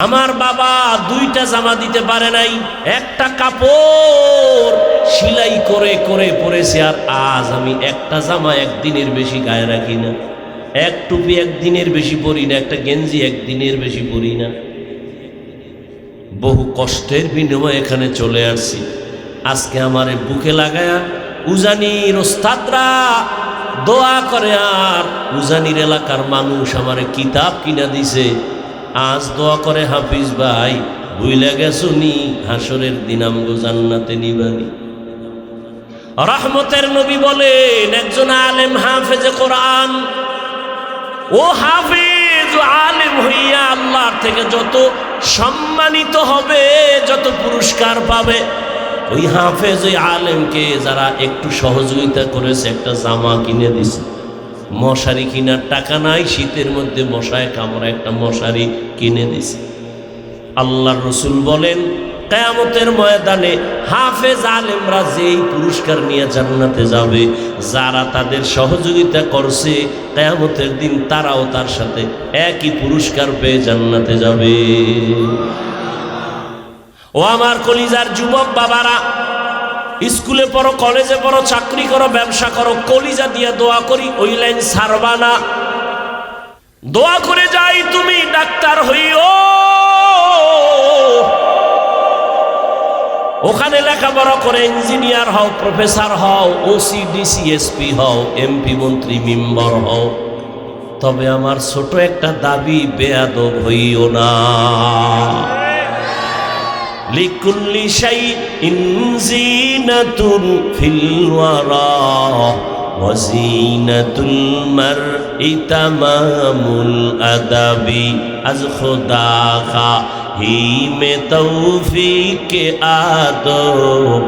আমার বাবা দুইটা জামা দিতে পারে নাই, একটা কাপড় সেলাই করে করে পরেছে। আর আজ আমি একটা জামা একদিনের বেশি গায়ে রাখি না, এক টুপি একদিনের বেশি পরি না, একটা গেঞ্জি একদিনের বেশি পরি না। বহু কষ্টের বিনিময়ে এখানে চলে আসছি। আজকে আমারে বুকে লাগায়া উজানির ওস্তাদরা দোয়া করে, আর উজানির এলাকার মানুষ আমারে কিতাব কিনা দিছে। আজ দোয়া করে, হাফিজ ভাই ভুইলা গেছুনি, হাসরের দিন আমগো জান্নাতে নিবানি। রহমতের নবী বলেন, একজন আলেম হাফেজে কোরআন, ও হাফেজ ও আলেম হইয়া আল্লাহর থেকে যত সম্মানিত হবে, যত পুরস্কার পাবে, ওই হাফেজ ওই আলেমকে যারা একটু সহযোগিতা করেছে, একটা জামা কিনে দিছে। মশারি কিনার টাকা নাই, শীতের মধ্যে মশায় কামড়া একটা মশারি কিনে দিছে। আল্লাহর রাসূল বলেন, কিয়ামতের ময়দানে হাফেজ আলেমরা যেই পুরস্কার নিয়ে জান্নাতে যাবে, যারা তাদের সহযোগিতা করছে, কিয়ামতের দিন তারাও তার সাথে একই পুরস্কার পেয়ে জান্নাতে যাবে। ও আমার কলিজার যুবক বাবারা, স্কুলে পড়ো, কলেজে পড়ো, চাকরি করো, ব্যবসা করো, কলিজা দিয়ে দোয়া করি, ওই লাইন ছাড়বা না। দোয়া করে যাই তুমি ডাক্তার হইও, ওখানে লেখাপড়া করে ইঞ্জিনিয়ার হও, প্রফেসর হও, ওসি ডিসি এসপি হও, এমপি মন্ত্রী মেম্বার হও। তবে আমার ছোট একটা দাবি, বেয়াদব হইও না। লিকুল্লি শাইইন জিনাতুন ফিল ওয়ারা ওয়া জিনাতুল মারই তামামুল আদাবি। আজ খুদা কা হি মে তৌফিক আদব,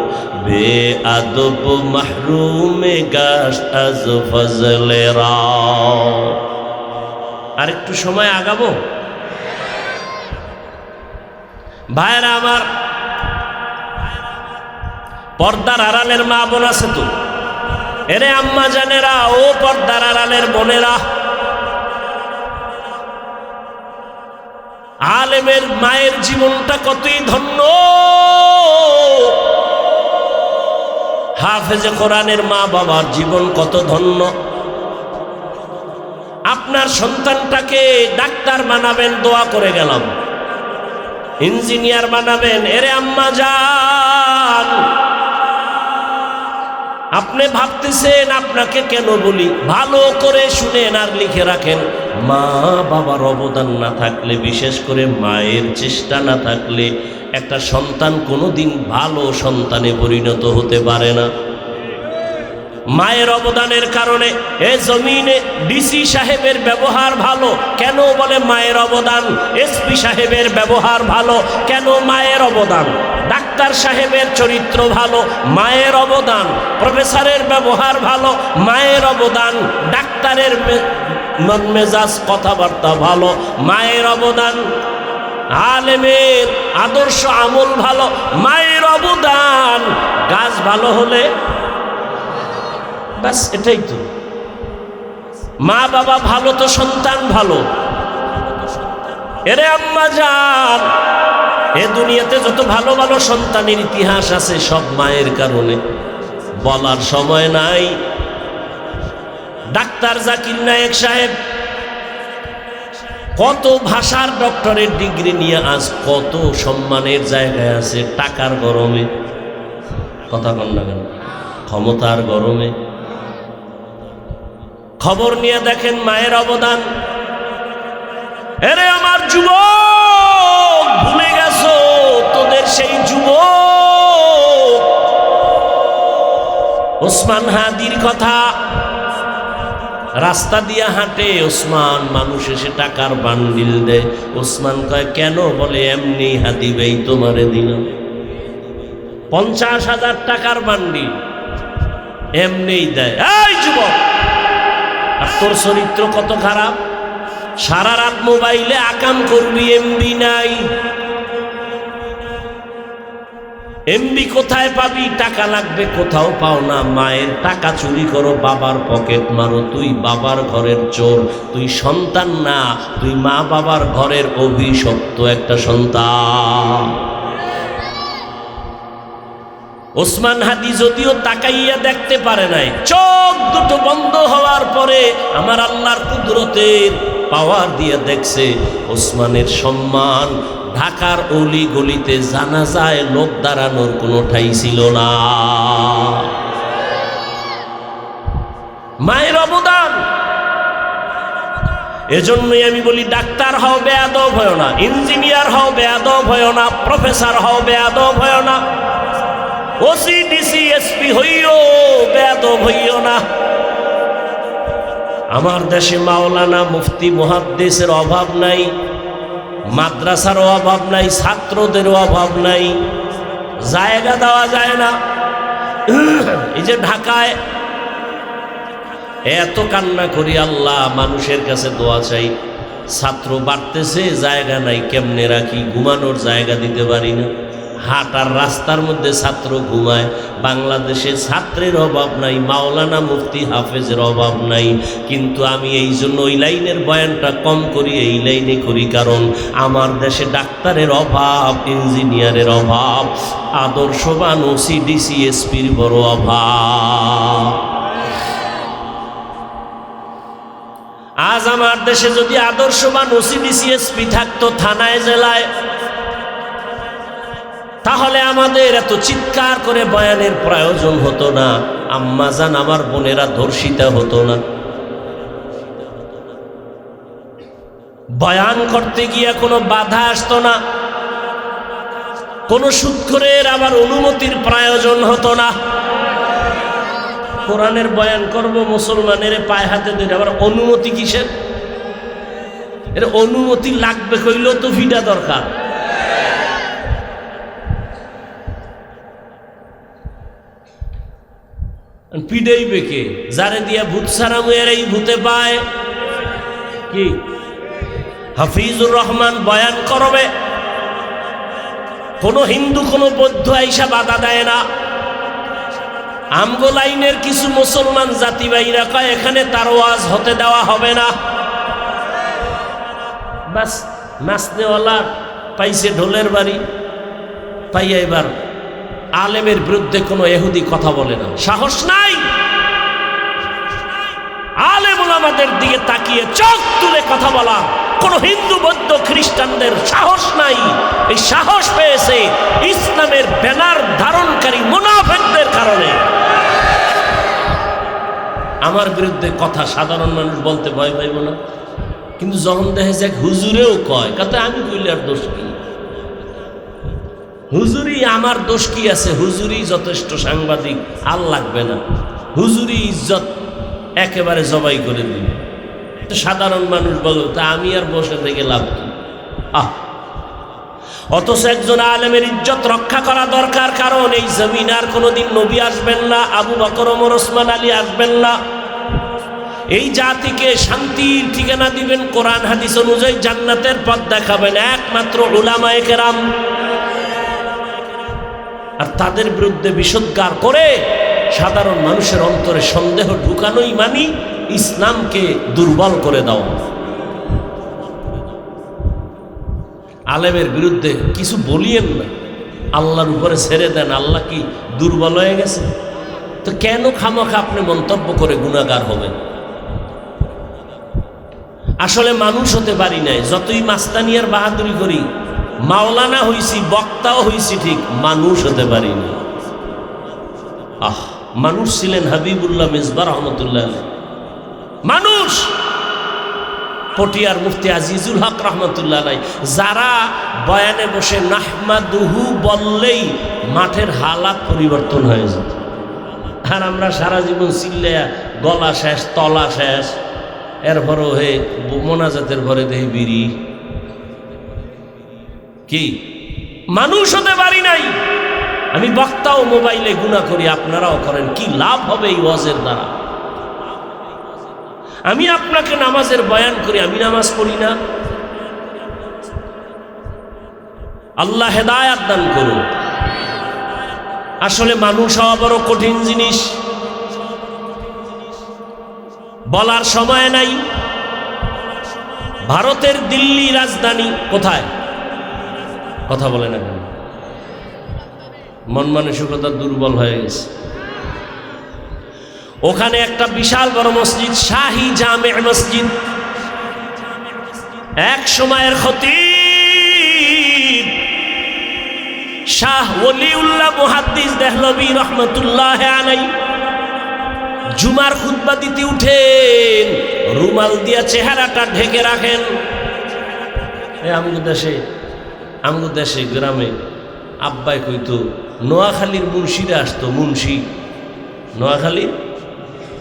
বে আদব মাহরুম গাশত আজ ফজলে রা। আর একটু সময় আগাবো ভাইরা আমার। পর্দার আড়ালের মা বোন আছে তো, এরে আম্মা জানেরা, ও পর্দার আড়ালের বোনেরা, আলেমের মায়ের জীবনটা কতই ধন্য, হাফেজে কোরআনের মা বাবার জীবন কত ধন্য। আপনার সন্তানটাকে ডাক্তার বানাবেন, দোয়া করে গেলাম, ইঞ্জিনিয়ার বানাবেন, এরে আম্মা জান, আপনি ভাবতেছেন আপনাকে কেন বলি, ভালো করে শুনেন আর লিখে রাখেন। মা বাবার অবদান না থাকলে, বিশেষ করে মায়ের চেষ্টা না থাকলে, একটা সন্তান কোনোদিন ভালো সন্তানে পরিণত হতে পারে না। মায়ের অবদানের কারণে এ জমিনে ডিসি সাহেবের ব্যবহার ভালো, কেন বলে মায়ের অবদান। এসপি সাহেবের ব্যবহার ভালো, কেন মায়ের অবদান। ডাক্তার সাহেবের চরিত্র ভালো, মায়ের অবদান। প্রফেসরের ব্যবহার ভালো, মায়ের অবদান। ডাক্তারের মন মেজাজ কথাবার্তা ভালো, মায়ের অবদান। আলেমের আদর্শ আমল ভালো, মায়ের অবদান। গাছ ভালো হলে ব্যাস, এটাই তো। মা বাবা ভালো তো সন্তান ভালো। এরে আম্মা জান, এ দুনিয়াতে যত ভালো ভালো সন্তানের ইতিহাস আছে, সব মায়ের কারণে। বলার সময় নাই। ডাক্তার জাকির নায়েক সাহেব কত ভাষার ডক্টরেট ডিগ্রি নিয়ে আজ কত সম্মানের জায়গায় আছে, টাকার গরমে। কথা বল না কেন? ক্ষমতার গরমে। খবর নিয়ে দেখেন মায়ের অবদান। এরে আমার যুবক, ভুলে গেছো তোদের সেই যুবক ওসমান হাদির কথা। রাস্তা দিয়া হাঁটে ওসমান, মানুষ এসে টাকার বান্ডিল দেয়। ওসমান কয় কেন? বলে এমনি হাদি ভাই তোমারে দিলাম 50,000 টাকার বান্ডিল, এমনিই দেয়। এই যুবক, আর তোর চরিত্র কত খারাপ, সারা রাত মোবাইলে আকাম করবি, এমবি নাই। এমবি কোথায় পাবি, টাকা লাগবে, কোথাও পাও না। মায়ের টাকা চুরি করো, বাবার পকেট মারো, তুই বাবার ঘরের চোর। তুই সন্তান না, তুই মা বাবার ঘরের অভিশপ্ত একটা সন্তান। ওসমান হাদি যদিও তাকাইয়া দেখতে পারে নাই, চোখ দুটো বন্ধ হওয়ার পরে আমার আল্লাহর কুদরতের পাওয়ার দিয়ে দেখছে ওসমানের সম্মান। ঢাকার অলি গলিতে জানাজায় লোক দাঁড়ানোর কোনো ঠাই ছিল না। মায়ের অবদান। এজন্যই আমি বলি, ডাক্তার হও, বেয়াদব হয় না। ইঞ্জিনিয়ার হও, বেয়াদব হয় না। প্রফেসর হও, বেয়াদব হয় না। ওসি ডিসি এসপি হইও, বেয়াদব হইও না। আমার দেশে মাওলানা মুফতি মুহাদ্দিসের অভাব নাই, মাদ্রাসারও অভাব নাই, ছাত্রদেরও অভাব নাই। জায়গা দেওয়া যায় না। এই যে ঢাকায় এত কান্না করি, আল্লাহ মানুষের কাছে দোয়া চাই, ছাত্র বাড়তেছে, জায়গা নাই, কেমনে রাখি, ঘুমানোর জায়গা দিতে পারি না। হাঁটার রাস্তার মধ্যে ছাত্র ঘুমায়। বাংলাদেশে ছাত্রের অভাব নাই, মাওলানা মুফতি হাফেজের অভাব নাই। কিন্তু আমি এই জন্য ওই লাইনের বয়ানটা কম করি, এই লাইনে করি, কারণ আমার দেশে ডাক্তারের অভাব, ইঞ্জিনিয়ারের অভাব, আদর্শবান ওসি ডিসি এসপির বড় অভাব। আজ আমার দেশে যদি আদর্শবান ওসি ডিসি এসপি থাকতো থানায় জেলায়, তাহলে আমাদের এত চিৎকার করে বয়ানের প্রয়োজন হতো না। আম্মাজান আমার বোনেরা ধর্ষিতা হতো না। বয়ান করতে গিয়ে কোনো বাধা আসতো না। কোনো সুদখোরের আবার অনুমতির প্রয়োজন হতো না। কোরআনের বয়ান করব, মুসলমানের পায়ে হাতে ধরে আবার অনুমতি কিসের? এর অনুমতি লাগবে কইলেও তো ভিডা দরকার। পিডাইবে কে? যারে দিয়া ভূত সারামের এই ভূতে পায় কি? হাফিজুর রহমান বয়ান করবে, কোন হিন্দু কোন বৌদ্ধ আইসা বাধা দেয় না। আমগো লাইনের কিছু মুসলমান জাতি ভাইরা কয় এখানে তার ওয়াজ হতে দেওয়া হবে না। বাস নাচনেওয়ালা পাইছে ঢোলের বাড়ি, পাইয়া এবার আলেমের বিরুদ্ধে কোনো ইহুদি কথা বলে না, সাহস নাই। আলেম ওলামাদের দিকে তাকিয়ে চোখ তুলে কথা বলা কোন হিন্দু বৌদ্ধ খ্রিস্টানদের সাহস নাই। এই সাহস পেয়েছে ইসলামের ব্যানার ধারণকারী মুনাফিকদের কারণে। আমার বিরুদ্ধে কথা সাধারণ মানুষ বলতে ভয় পাইব না, কিন্তু যখন দেখে যাক হুজুরেও কয়, কাতে আমি কইলে আর দোষ কি? হুজুরি আমার দোষ কি আছে? হুজুরি যথেষ্ট সাংবাদিক, আর লাগবে না। হুজুরি ইজ্জত একেবারে জবাই করে দিবে। তো সাধারণ মানুষ বলো, তা আমি আর বসে থেকে লাভ কি? অথচ একজন আলেমের ইজ্জত রক্ষা করা দরকার, কারণ এই জমিন আর কোনোদিন নবী আসবেন না, আবু বকর ওমর ওসমান আলী আসবেন না। এই জাতিকে শান্তির ঠিকানা দিবেন, কোরআন হাদিস অনুযায়ী জান্নাতের পথ দেখাবেন একমাত্র উলামায়ে কেরাম। আর তাদের বিরুদ্ধে বিষোদ্গার করে সাধারণ মানুষের অন্তরে সন্দেহ ঢুকানোই মানি ইসলামকে দুর্বল করে দাও। আলেমের বিরুদ্ধে কিছু বলিয়েন না, আল্লাহর উপরে ছেড়ে দেন। আল্লাহ কি দুর্বল হয়ে গেছে? তো কেন খামোখা আপনি মন্তব্য করে গুনাহগার হবেন? আসলে মানুষ হতে পারি নাই, যতই মাস্তানিয়ার বাহাদুরি করি, মাওলানা হইছি, বক্তাও হইছি, ঠিক মানুষ হতে পারি না। মানুষ ছিলেন হাবিবুল্লাহ মিসবাহ রহমতুল্লাহ আলাইহি, মানুষ। পটিয়ার মুফতি আজিজুল হক রহমতুল্লাহ আলাইহি, যারা বয়ানে বসে নাহমাদুহু বললেই মাঠের হালাত পরিবর্তন হয়ে যেত। আর আমরা সারা জীবন চিল্লায়া গলা শেষ, তলা শেষ, এরপরও হে মোনাজাতের ঘরে দেহি বিড়ি। কি মানুষ হতে পারি নাই? আমি বক্তাও মোবাইলে গুনাহ করি, আপনারাও করেন, কি লাভ হবে এই ওয়াজের দ্বারা? আমি আপনাকে নামাজের বয়ান করি, আমি নামাজ পড়ি না। আল্লাহ হেদায়াত দান করুন। আসলে মানুষ হওয়া বড় কঠিন জিনিস, বলার সময় নাই। ভারতের দিল্লি রাজধানী কোথায়? কথা বলে না কেন? মন মানসিকতা দুর্বল হয়ে গেছে। ওখানে একটা বিশাল বড় মসজিদ, শাহী জামে মসজিদ, এক সময়ের খতীব শাহ ওলিউল্লাহ মুহাদ্দিস দেহলভী রহমতুল্লাহ আলাইহি জুমার খুতবা দিতে উঠেন, রুমাল দিয়া চেহারাটা ঢেকে রাখেন। আমগো দেশে গ্রামে আব্বাই কইতো নোয়াখালীর মুন্সিরা আসতো, মুন্সি, নোয়াখালীর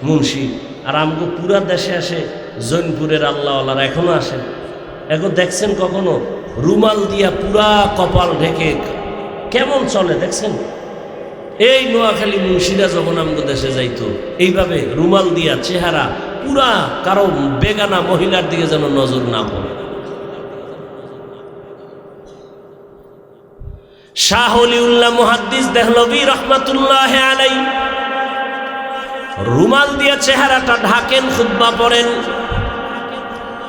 মুন্সি। আর আমগো পুরা দেশে আসে জৈনপুরের আল্লাহওয়ালারা, এখনো আসেন। এখন দেখছেন কখনো রুমাল দিয়া পুরা কপাল ঢেকে কেমন চলে দেখছেন? এই নোয়াখালী মুন্সিরা যখন আমগো দেশে যাইতো এইভাবে রুমাল দিয়া চেহারা পুরা, কারো বেগানা মহিলার দিকে যেন নজর না পড়ে। শাহ ওলিউল্লাহ মুহাদ্দিস দেহলভী রহমাতুল্লাহ আলাইহি রুমাল দিয়া চেহারাটা ঢাকেন, খুতবা পড়েন।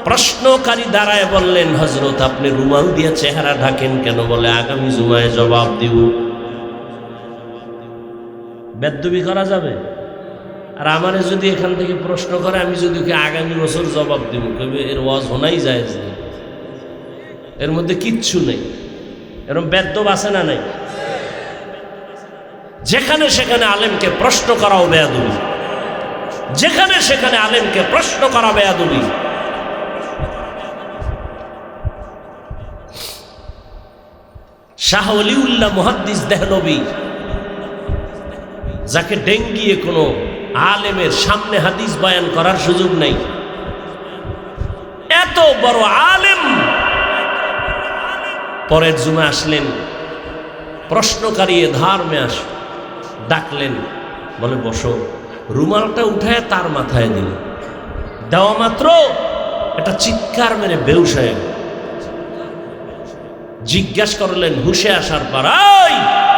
প্রশ্নকারী দাঁড়ায় বললেন, হযরত আপনি রুমাল দিয়া চেহারা ঢাকেন কেন? বলে আগামী জুমায় জবাব দিব। বেদবি করা যাবে? আর আমারে যদি এখান থেকে প্রশ্ন করে, আমি যদি আগামী বছর জবাব দিব, কবে এর ওয়াজ হোনাই যায়, এর মধ্যে কিচ্ছু নেই। এরকম বেদব আছে না নাই? যেখানে সেখানে আলেমকে প্রশ্ন করাও বেয়াদবি, যেখানে সেখানে আলেমকে প্রশ্ন করা বেয়াদবি। শাহ ওলিউল্লাহ মুহাদ্দিস দেহলভী, যাকে ডেঙ্গিয়ে কোনো আলেমের সামনে হাদিস বয়ান করার সুযোগ নেই, এত বড় আলেম, পরের জুমা আসলেন। প্রশ্নকারী ধার মে আস ডাকলেন, বলে বসো। রুমালটা উঠায় তার মাথায় দিল, দেওয়া মাত্র একটা চিৎকার মেরে বেহুশ হয়ে গেল। জিজ্ঞাসা করলেন হুশে আসার পর, এই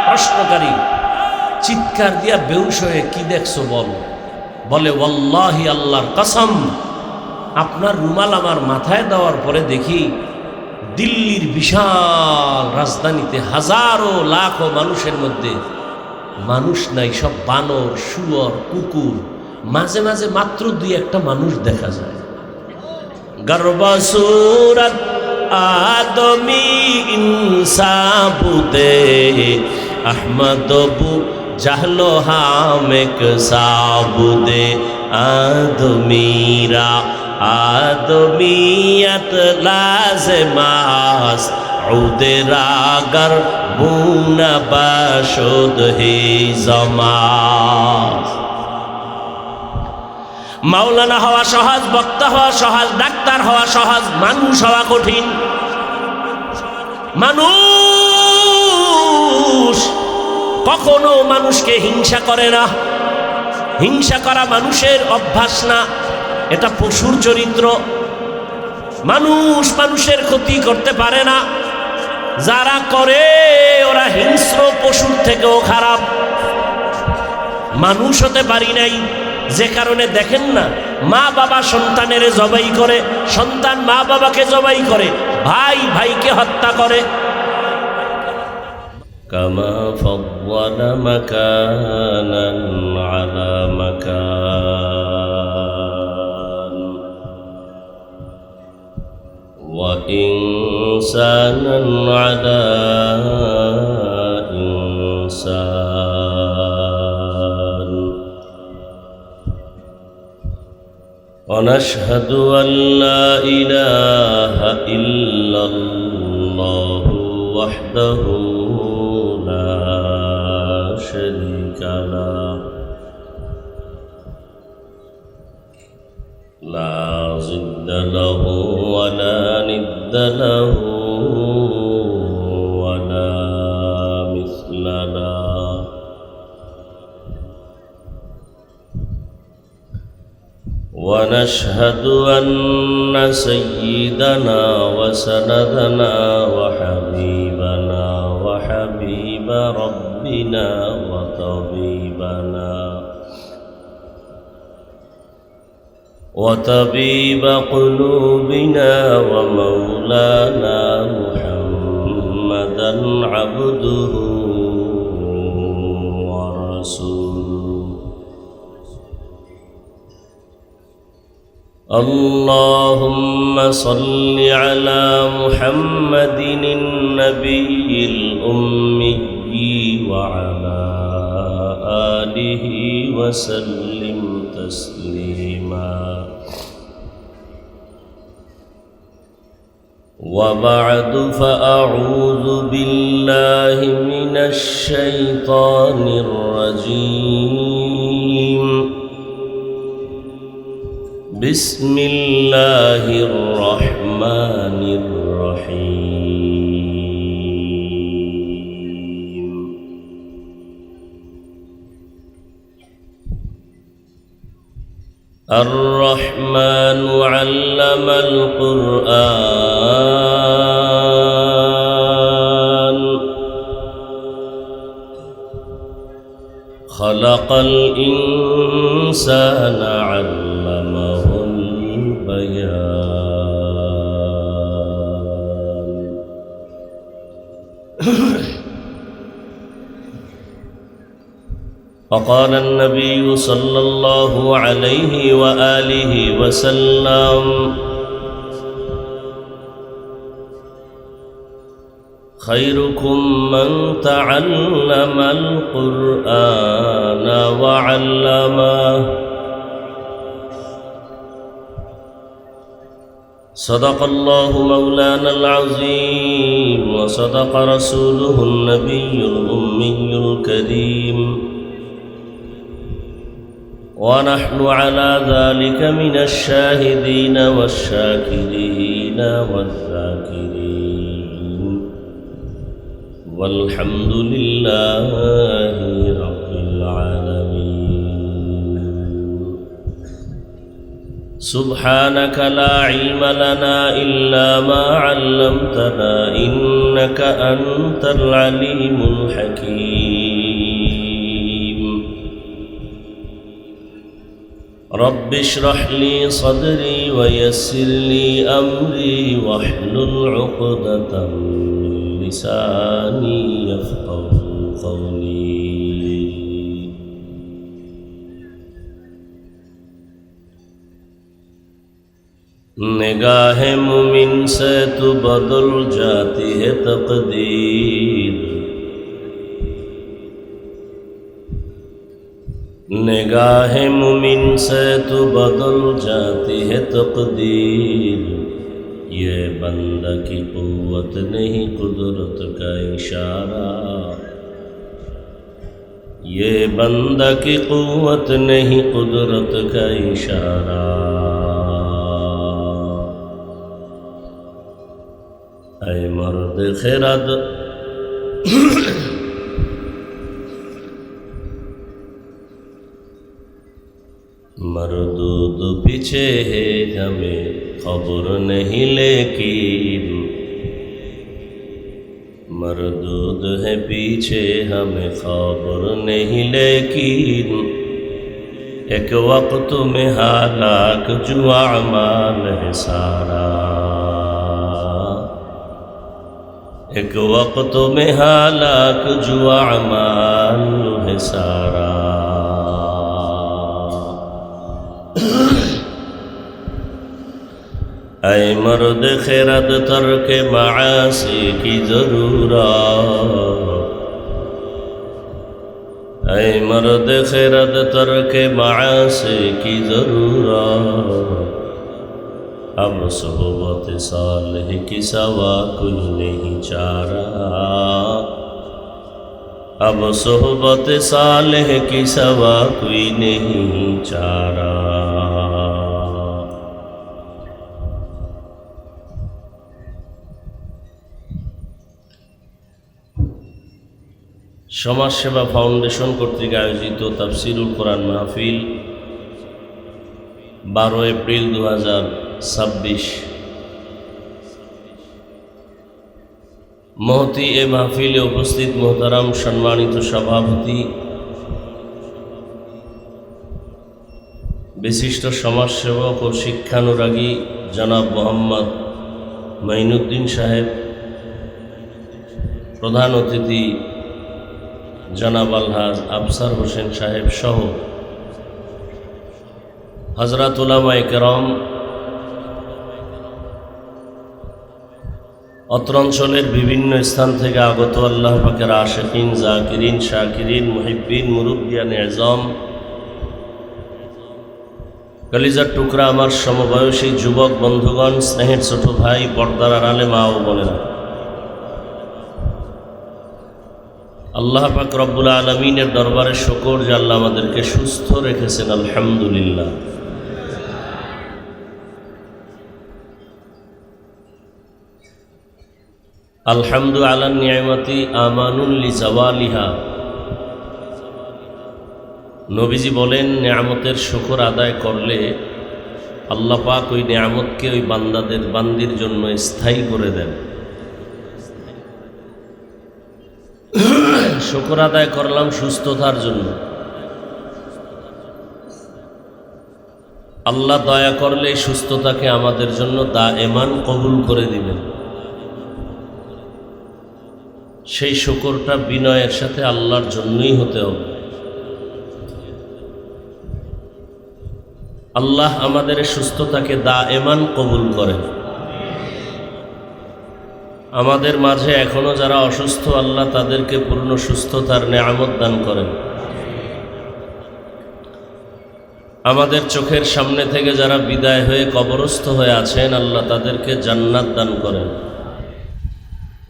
প্রশ্নকারী, চিৎকার দিয়া বেহুশ হয়ে কি দেখছো বল? বলে ওয়াল্লাহি, আল্লাহর কসম, আপনার রুমাল আমার মাথায় দেওয়ার পরে দেখি দিল্লির বিশাল রাজধানীতে হাজারো লাখো মানুষের মধ্যে মানুষ নাই, সব বানর, শুয়োর, কুকুর, মাঝে মাঝে মাত্র দুই একটা মানুষ দেখা যায়। গর্বসুরত আদমি ইনসাবুদে আহমদবু জাহলো হামেক সাবুদে আদমিরা আদমিয়ত লাজমাস উদরাগর বুনা বাশুদ হি জমাস। মাওলানা হওয়া সহজ, বক্তা হওয়া সহজ, ডাক্তার হওয়া সহজ, মানুষ হওয়া কঠিন। মানুষ কখনো মানুষকে হিংসা করে না, হিংসা করা মানুষের অভ্যাস না, এটা পশুর চরিত্র। মানুষ মানুষের ক্ষতি করতে পারে না, যারা করে ওরা হিংস্র পশুর থেকেও খারাপ। মানুষ হতে পারি নাই, যে কারণে দেখেন না মা বাবা সন্তানের জবাই করে, সন্তান মা বাবাকে জবাই করে, ভাই ভাইকে হত্যা করে। কামা ফাওয়ালা মাকানান আলা মাকান ওয়া ইনসানান আলা ইনসান। ونشهد أن لا إله إلا الله وحده لا شريك له لا ضد له ولا ند له ولا مثل له. ونشهد أن سيدنا وسندنا وحبيبنا وحبيب ربنا وحبيبنا وطبيب قلوبنا ومولانا محمدا عبده ورسوله اللهم صل على محمد النبي الأمي وعلى آله وسلم تسليما وبعد فأعوذ بالله من الشيطان الرجيم بسم الله الرحمن الرحيم الرحمن علم القرآن خلق الإنسان علمه البيان وقال النبي صلى الله عليه وآله وسلم خيركم من تعلم القرآن وعلمه صدق الله مولانا العظيم وصدق رسوله النبي الأمي الكريم ونحن على ذلك من الشاهدين والشاكرين والذاكرين والحمد لله رب العالمين سبحانك لا علم لنا إلا ما علمتنا إنك أنت العليم الحكيم رب اشرح لي صدري ويسر لي أمري واحلل عقدة من لساني يفقه قولي निगाह मुमिन से तो बदल जाती है तकदीर निगाह मुमिन से तो बदल जाती है तकदीर ये बंदा की कुव्वत नहीं कुदरत का इशारा ये बंदा की कुव्वत नहीं कुदरत का इशारा ऐ मर्द खिरद मरदूद पीछे है हमें खबर नहीं लेकिन मरदूद है पीछे हमें खबर नहीं लेकिन एक वक्त में हालाक जो अमाल है सारा एक वक्त में हालाक जो अमाल है सारा ऐ मर्द खिरद तर्क मासी की ज़रूरत ऐ मर्द खिरद तर्क मासी की ज़रूरत अब सोहबत सालिह की सवा कोई नहीं चारा अब सोहबत सालिह की सवा कोई नहीं चारा সমাজ সেবা ফাউন্ডেশন কর্তৃক আয়োজিত তাফসিরুল কোরআন মাহফিল 12 এপ্রিল 2026 মহতি এ মাহফিলে উপস্থিত মোহতারাম সম্মানিত সভাপতি বিশিষ্ট সমাজসেবক ও শিক্ষানুরাগী জনাব মোহাম্মদ মাইনুদ্দিন সাহেব, প্রধান অতিথি জনাব আলহাজ আফসার হোসেন সাহেব সহ হযরত উলামায়ে কেরাম, অত্র অঞ্চলের বিভিন্ন স্থান থেকে আগত আল্লাহ পাকের আশিকিন, জাকিরিন, শাকিরিন, মুহিব্বিন, মুরব্বিয়ান এজম, কলিজার টুকরা আমার সমবয়সী যুবক বন্ধুগণ, স্নেহের ছোট ভাই, পর্দার আড়ালে মা ও বোনেরা, আল্লাহ পাক রব্বুল আলামিনের দরবারে শুকর যে আল্লাহ আমাদেরকে সুস্থ রেখেছেন, আলহামদুলিল্লাহ। আলহামদু আলা নিয়ামতি আমানুল লিজাওয়ালিহা। নবীজি বলেন, নিয়ামতের শুকর আদায় করলে আল্লাহ পাক ওই নিয়ামতকে ওই বান্দির জন্য স্থায়ী করে দেন। শুকর আদায় করলাম সুস্থতার জন্য, আল্লাহ দয়া করলে এই সুস্থতাকে আমাদের জন্য দায়েমান কবুল করে দিবেন। সেই শুকরটা বিনয়ের সাথে আল্লাহর জন্যই হতে হবে। আল্লাহ আমাদের সুস্থতাকে দায়েমান কবুল করেন। আমাদের মাঝে এখনো যারা অসুস্থ, আল্লাহ তাদেরকে পূর্ণ সুস্থতার নেয়ামত দান করেন। আমাদের চোখের সামনে থেকে যারা বিদায় হয়ে কবরস্থ হয়ে আছেন, আল্লাহ তাদেরকে জান্নাত দান করেন।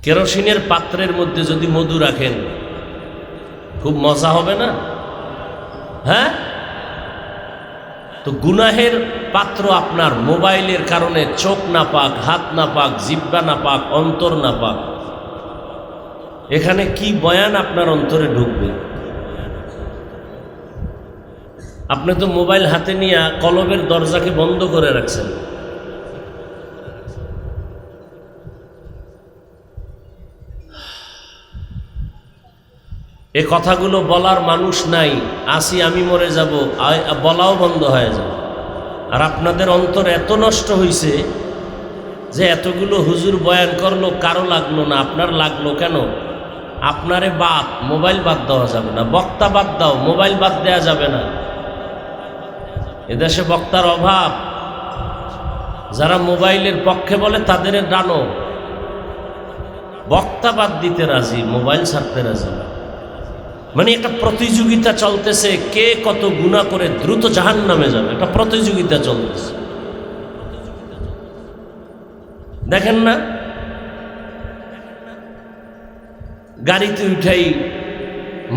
কেরোসিনের পাত্রের মধ্যে যদি মধু রাখেন খুব মজা হবে না? হ্যাঁ, তো গুনাহের পাত্র আপনার মোবাইলের কারণে চোখ না পাক, হাত না পাক, জিহ্বা না পাক, অন্তর না পাক, এখানে কি বয়ান আপনার অন্তরে ঢুকবে? আপনি তো মোবাইল হাতে নিয়ে কলবের দরজাকে বন্ধ করে রাখছেন। এ কথাগুলো বলার মানুষ নাই, আসি আমি মরে যাব, বলাও বন্ধ হয়ে যাবে। আর আপনাদের অন্তর এত নষ্ট হয়েছে যে এতগুলো হুজুর বয়ান করলো, কারো লাগলো না, আপনার লাগলো কেন? আপনারে বাদ, মোবাইল বাদ দেওয়া যাবে না, বক্তা বাদ দাও, মোবাইল বাদ দেওয়া যাবে না। এদেশে বক্তার অভাব। যারা মোবাইলের পক্ষে বলে তাদের ডানো, বক্তা বাদ দিতে রাজি, মোবাইল ছাড়তে রাজি না। মানে একটা প্রতিযোগিতা চলতেছে, কে কত গুনাহ করে দ্রুত জাহান্নামে যাবে, একটা প্রতিযোগিতা চলতেছে। দেখেন না, গাড়িতে উঠাই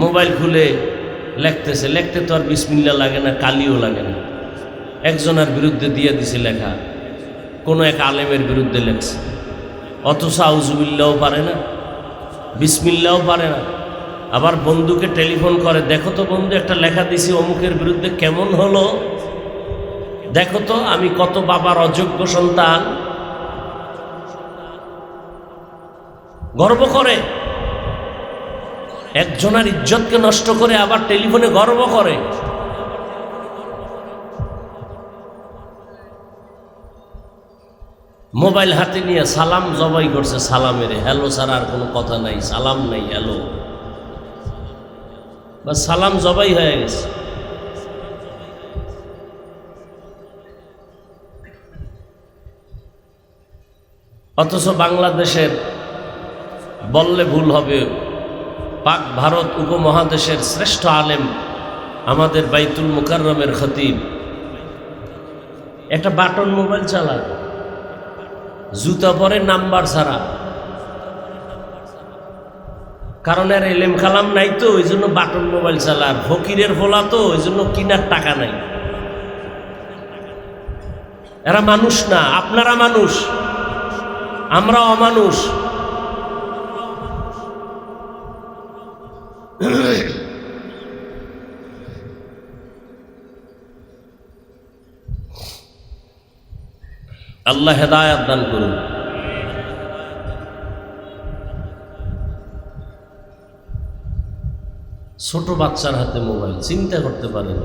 মোবাইল খুলে লেখতেছে, লেখতে তো আর বিসমিল্লাহ লাগে না, কালিও লাগে না। একজনের বিরুদ্ধে দিয়ে দিছে লেখা, কোনো এক আলেমের বিরুদ্ধে লেখছে, অথচ আউযুবিল্লাহও পারে না, বিসমিল্লাহও পারে না। আবার বন্ধুকে টেলিফোন করে, দেখো তো বন্ধু, একটা লেখা দিছি অমুকের বিরুদ্ধে, কেমন হলো দেখো তো, আমি কত বাবার অযোগ্য সন্তান। গর্ব করে, একজনের ইজ্জতকে নষ্ট করে আবার টেলিফোনে গর্ব করে। মোবাইল হাতে নিয়ে সালাম জবাই করছে, সালামের হ্যালো ছাড়া আর কোনো কথা নাই, সালাম নাই, হ্যালো বা সালাম জবাই হয়ে গেছে। অথচ বাংলাদেশের, বললে ভুল হবে, পাক ভারত উপমহাদেশের শ্রেষ্ঠ আলেম আমাদের বাইতুল মুকাররমের খতিব একটা বাটন মোবাইল চালায়, জুতা পরে নাম্বার ছাড়া। কারণ এর এলেম কালাম নাই তো, ওই জন্য বাটন মোবাইল চালার। ফকিরের ফোলা তো, ওই জন্য কিনার টাকা নাই। এরা মানুষ না, আপনারা মানুষ, আমরা অমানুষ। আল্লাহ হেদায়াত দান করুন। ছোট বাচ্চার হাতে মোবাইল, চিন্তা করতে পারেন।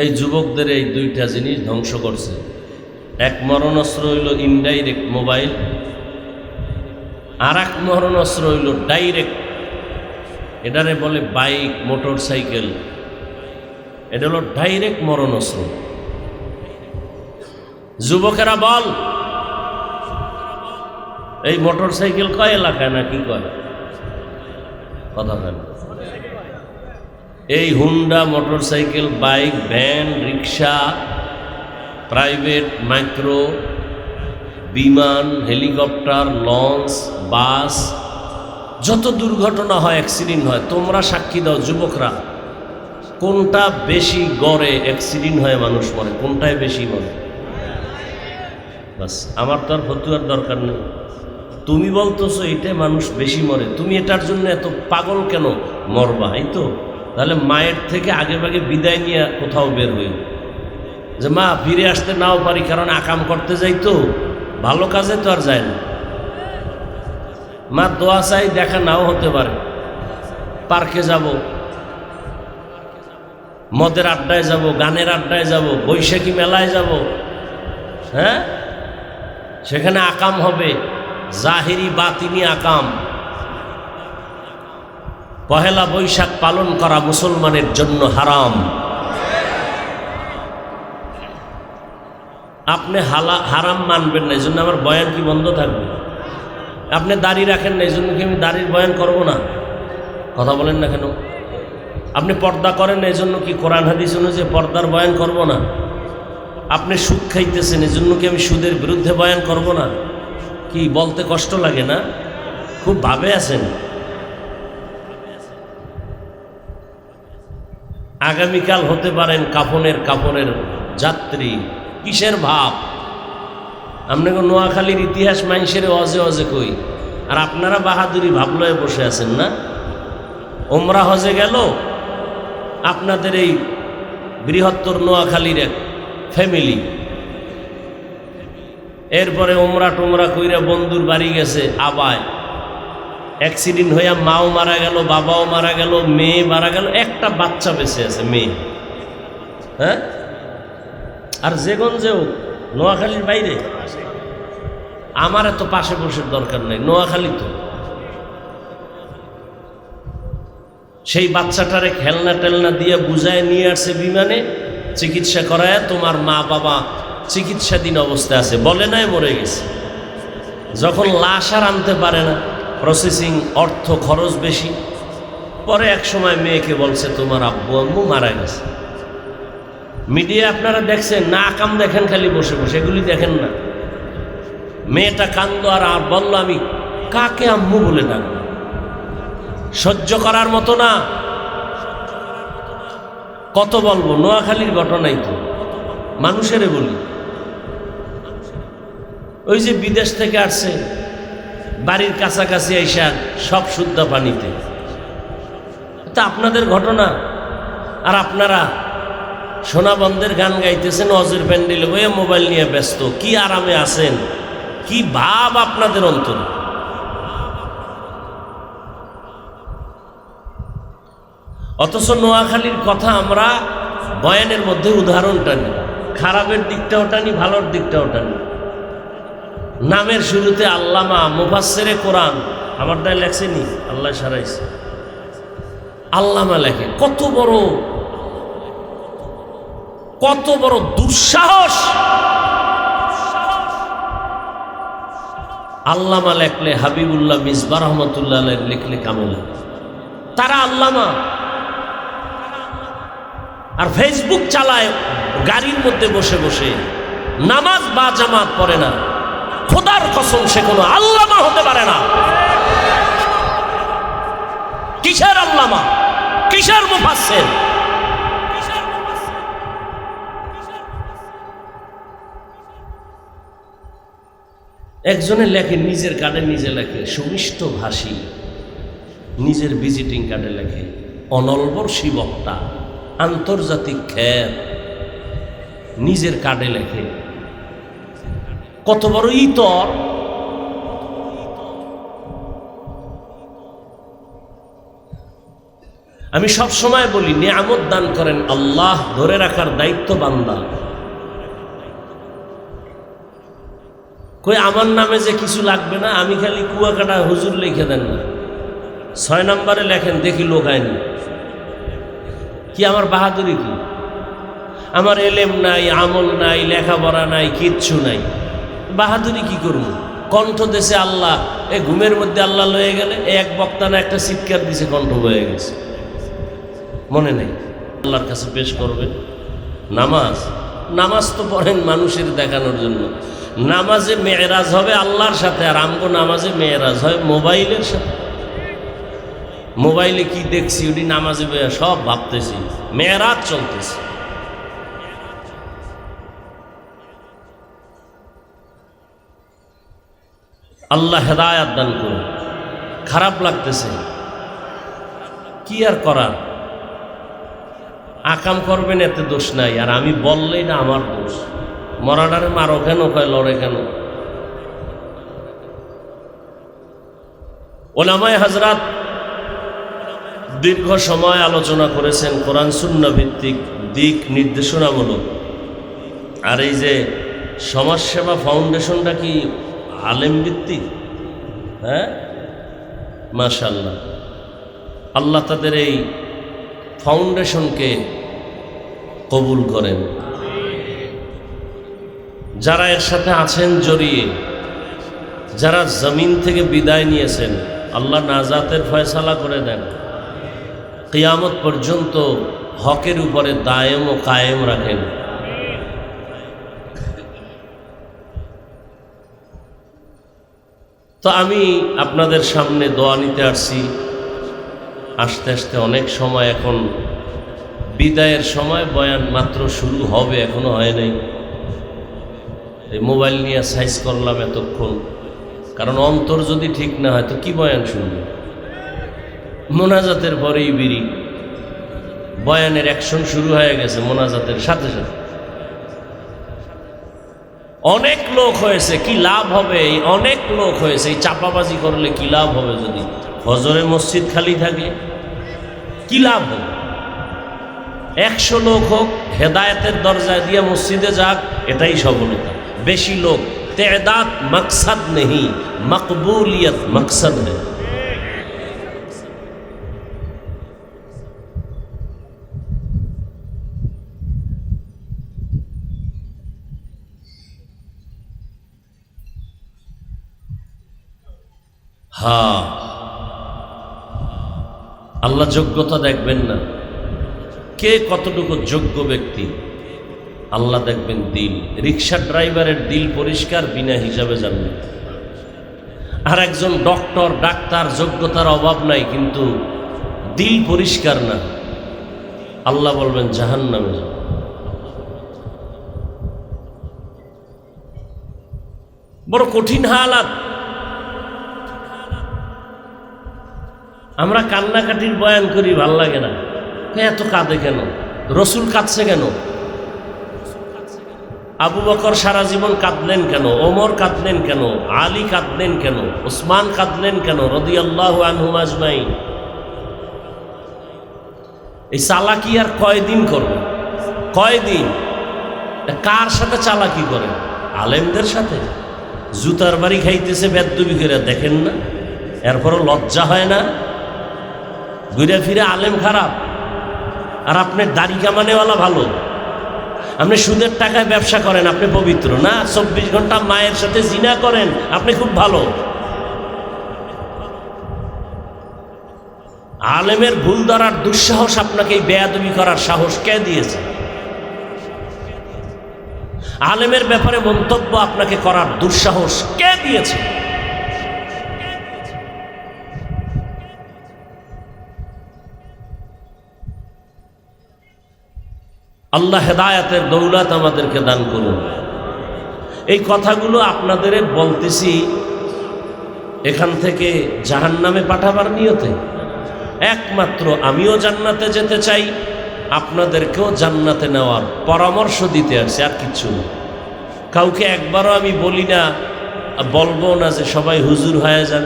এই যুবকদের এই দুইটা জিনিস ধ্বংস করছে। এক মরণাস্ত্র হইল ইনডাইরেক্ট মোবাইল, আর এক মরণাস্ত্র হইল ডাইরেক্ট, এটারে বলে বাইক, মোটর সাইকেল। এটা হলো ডাইরেক্ট মরণাস্ত্র। যুবকেরা বল, এই মোটর সাইকেল কয় এলাকায় না কি কয় কথা কেন? এই Honda motorcycle, bike, van, rickshaw, private, micro, বিমান, হেলিকপ্টার, লঞ্চ, বাস, যত দুর্ঘটনা হয়, অ্যাক্সিডেন্ট হয়, তোমরা সাক্ষী দাও যুবকরা, কোনটা বেশি গড়ে অ্যাক্সিডেন্ট হয়ে মানুষ মরে? কোনটায় বেশি মরে? বাস, আমার তো আর ফতুয়ার দরকার নেই। তুমি বলতেছো এটাই মানুষ বেশি মরে, তুমি এটার জন্য এত পাগল কেন? মরবা, এই তো। তাহলে মায়ের থেকে আগে ভাগে বিদায় নিয়ে কোথাও বের হই, যে মা ফিরে আসতে নাও পারি, কারণ আকাম করতে যাই তো, ভালো কাজে তো আর যায় না। মা দোয়া চাই, দেখা নাও হতে পারে। পার্কে যাব, মদের আড্ডায় যাব, গানের আড্ডায় যাব, বৈশাখী মেলায় যাব, হ্যাঁ, সেখানে আকাম হবে, জাহিরি বাতিনি আকাম। পহেলা বৈশাখ পালন করা মুসলমানের জন্য হারাম। আপনি হারাম মানবেন না, এই জন্য আমার বয়ান কি বন্ধ থাকবে? আপনি দাড়ি রাখেন না, এই জন্য কি আমি দাড়ির বয়ান করবো না? কথা বলেন না কেন? আপনি পর্দা করেন না, এই জন্য কি কোরআন হাদিস অনুযায়ী পর্দার বয়ান করব না? আপনি সুদ খাইতেছেন, এই জন্য কি আমি সুদের বিরুদ্ধে বয়ান করব না? কি বলতে কষ্ট লাগে না? খুব ভাবে আছেন। আগামীকাল হতে পারেন কাফনের যাত্রী। কিসের ভাব? আপনাকে নোয়াখালীর ইতিহাস মানুষের অজে অজে কই, আর আপনারা বাহাদুরি ভাবলয়ে বসে আছেন না? ওমরা হজে গেল আপনাদের এই বৃহত্তর নোয়াখালীর এক ফ্যামিলি, এরপরে ওমরা টোমরা কইরা বন্ধুর বাড়ি গেছে আবায়, অ্যাক্সিডেন্ট হইয়া মাও মারা গেল, বাবাও মারা গেল, মেয়ে মারা গেল, একটা বাচ্চা বেঁচে আছে, মেয়ে। হ্যাঁ, আর যেও নোয়াখালীর বাইরে, আমার এত পাশে বসের দরকার নেই, নোয়াখালী তো। সেই বাচ্চাটারে খেলনা টেলনা দিয়ে বুঝায় নিয়ে আসছে বিমানে, চিকিৎসা করায়, তোমার মা বাবা চিকিৎসাধীন অবস্থায় আছে, বলে নাই মরে গেছে। যখন লাশ আর আনতে পারে না, প্রসেসিং অর্থ খরচ বেশি, পরে এক সময় মেয়েকে বলছে তোমার আব্বু আম্মু মারা গেছে। মিডিয়া আপনারা দেখছেন না? আকাম দেখেন খালি বসে বসে, এগুলি দেখেন না। মেয়েটা কান্দো আর বলল আমি কাকে আম্মু বলে ডাকবো? সহ্য করার মতো না। কত বলবো? নোয়াখালীর ঘটনাই তো, মানুষেরে বলি। ওই যে বিদেশ থেকে আসছে, বাড়ির কাছাকাছি আইসা সব শুদ্ধ পানিতে, তা আপনাদের ঘটনা। আর আপনারা সোনাবন্ধের গান গাইতেছেন, অজের প্যান্ডেলে বইয়ে মোবাইল নিয়ে ব্যস্ত। কি আরামে আছেন, কি ভাব আপনাদের অন্তরে। অথচ নোয়াখালীর কথা আমরা বয়ানের মধ্যে উদাহরণটা নিই, খারাপের দিকটাও টানি, ভালোর দিকটাও টানি। নামের শুরুতে আল্লামা, মুফাসসিরে কোরআন, আমার দায় লেখছেনি, আল্লাহ সারাইছে, আল্লামা লেখে। কত বড় দুঃসাহস! আল্লামা লেখলে, হাবিবুল্লাহ মিসবাহ রহমতুল্লাহ লিখলে কামেলা, তারা আল্লামা। আর ফেসবুক চালায় গাড়ির মধ্যে বসে বসে, নামাজ বা জামাত পড়ে না। খোদার কসম, সে কোনো আল্লামা হতে পারে না। কিসের আল্লামা, কিসের মুফাসসির? একজনে লেখে নিজের কার্ডে নিজে লেখে, সুমিষ্ট ভাষী, নিজের ভিজিটিং কার্ডে লেখে, অনলবর্ষী বক্তা, আন্তর্জাতিক খ্যাত, নিজের কার্ডে লেখে। কত বড় ইতর! আমি সব সময় বলি নিয়ামত দান করেন আল্লাহ, ধরে রাখার দায়িত্ব বান্দা। কই আমার নামে যে কিছু লাগবে না, আমি খালি কুয়াকাটা হুজুর লিখে দেন না, 6 নম্বরে লেখেন, দেখি লোক আইনি কি আমার বাহাদুরি কি? আমার এলেম নাই, আমল নাই, লেখাপড়া নাই, কিচ্ছু নাই, বাহাদুরি কি করবো? কণ্ঠ দেশে আল্লাহ, এ ঘুমের মধ্যে আল্লাহ লয়ে গেলে এক বক্তা না একটা চিৎকার দিছে, কণ্ঠ বয়ে গেছে, মনে নেই। আল্লাহর কাছে পেশ করবেন নামাজ। নামাজ তো পড়েন মানুষের দেখানোর জন্য, নামাজে মেয়েরাজ হবে আল্লাহর সাথে, আর আমগো নামাজে মেয়েরাজ হয় মোবাইলের সাথে। মোবাইলে কি দেখছি ওটি নামাজে সব ভাবতেছি, মেয়েরাজ চলতেছে। আল্লাহ হেদায়াত দান করুন। খারাপ লাগতেছে, কি আর করার, আকাম করবেন এতে দোষ নাই, আর আমি বললেই না আমার দোষ। মরাডারে মারো কেন, কয় লড়ে কেন? ওলামায়ে হযরত দীর্ঘ সময় আলোচনা করেছেন কোরআন সুন্নাহ ভিত্তিক দিক নির্দেশনামূলক। আর এই যে সমাজসেবা ফাউন্ডেশনটা কি আলেম ভিত্তিক? হ্যাঁ, মাশাআল্লাহ। আল্লাহ তাদের এই ফাউন্ডেশনকে কবুল করেন। যারা এর সাথে আছেন জড়িয়ে, যারা জমিন থেকে বিদায় নিয়েছেন, আল্লাহ নাজাতের ফয়সালা করে দেন, কিয়ামত পর্যন্ত হকের উপরে দায়েম ও কায়েম রাখেন। তো আমি আপনাদের সামনে দোয়া নিতে আসছি। আস্তে আস্তে অনেক সময়, এখন বিদায়ের সময়, বয়ান মাত্র শুরু হবে, এখনো হয় নাই। এই মোবাইল নিয়ে সাইজ করলাম এতক্ষণ, কারণ অন্তর যদি ঠিক না হয় তো কি বয়ান শুনবে? মোনাজাতের পরেই বিড়ি, বয়ানের অ্যাকশন শুরু হয়ে গেছে মোনাজাতের সাথে সাথে। অনেক লোক হয়েছে, কি লাভ হবে? অনেক লোক হয়েছে, এই চাপাবাজি করলে কি লাভ হবে? যদি ফজরে মসজিদ খালি থাকে কি লাভ হবে? 100 লোক হোক, হেদায়েতের দরজায় দিয়ে মসজিদে যাক, এটাই সফলতা। বেশি লোক, তেদাদ মকসদ নেই, মকবুলিয়ত মকসদ है। হ্যাঁ, আল্লাহ যোগ্যতা দেখবেন না, কে কতটুকু যোগ্য ব্যক্তি, আল্লাহ দেখবেন দিল। রিক্সা ড্রাইভারের দিল পরিষ্কার, বিনা হিসাবে জানবেন। আর একজন ডক্টর, ডাক্তার, যোগ্যতার অভাব নাই, কিন্তু দিল পরিষ্কার না, আল্লাহ বলবেন জাহান্নামে যাও। বড় কঠিন হালাত। আমরা কান্নাকাটির বয়ান করি, ভাল লাগে না, এত কাঁদে কেন? রসুল কাঁদছে কেন? আবু বকর সারা জীবন কাঁদলেন কেন? ওমর কাঁদলেন কেন? আলী কাঁদলেন কেন? ওসমান কাঁদলেন কেন? রাদিয়াল্লাহু আনহুম আজমাইন। এই চালাকি আর কয়দিন করবে? কয়দিন? কার সাথে চালাকি করেন? আলেমদের সাথে। জুতার বাড়ি খাইতেছে বেদবি করে, দেখেন না? এরপরও লজ্জা হয় না? ঘুরে ফিরে আলেম খারাপ, আর আপনার দাড়ি কামানেওয়ালা ভালো। আপনি সুদের টাকায় ব্যবসা করেন, আপনি পবিত্র না? 24 ঘন্টা মায়ের সাথে জিনা করেন, আপনি খুব ভালো। আলেমের ভুল ধরার দুঃসাহস, আপনাকে এই বেয়াদবি করার সাহস কে দিয়েছে? আলেমের ব্যাপারে মন্তব্য আপনাকে করার দুঃসাহস কে দিয়েছে? আল্লাহ হেদায়াতের দৌলত আমাদেরকে দান করুন। এই কথাগুলো আপনাদের বলতেছি এখান থেকে জাহান্নামে পাঠাবার নিয়তে। একমাত্র আমিও জান্নাতে যেতে চাই, আপনাদেরকেও জান্নাতে নেওয়ার পরামর্শ দিতে আসছি, আর কিচ্ছু না। কাউকে একবারও আমি বলি না, বলবো না যে সবাই হুজুর হয়ে যান,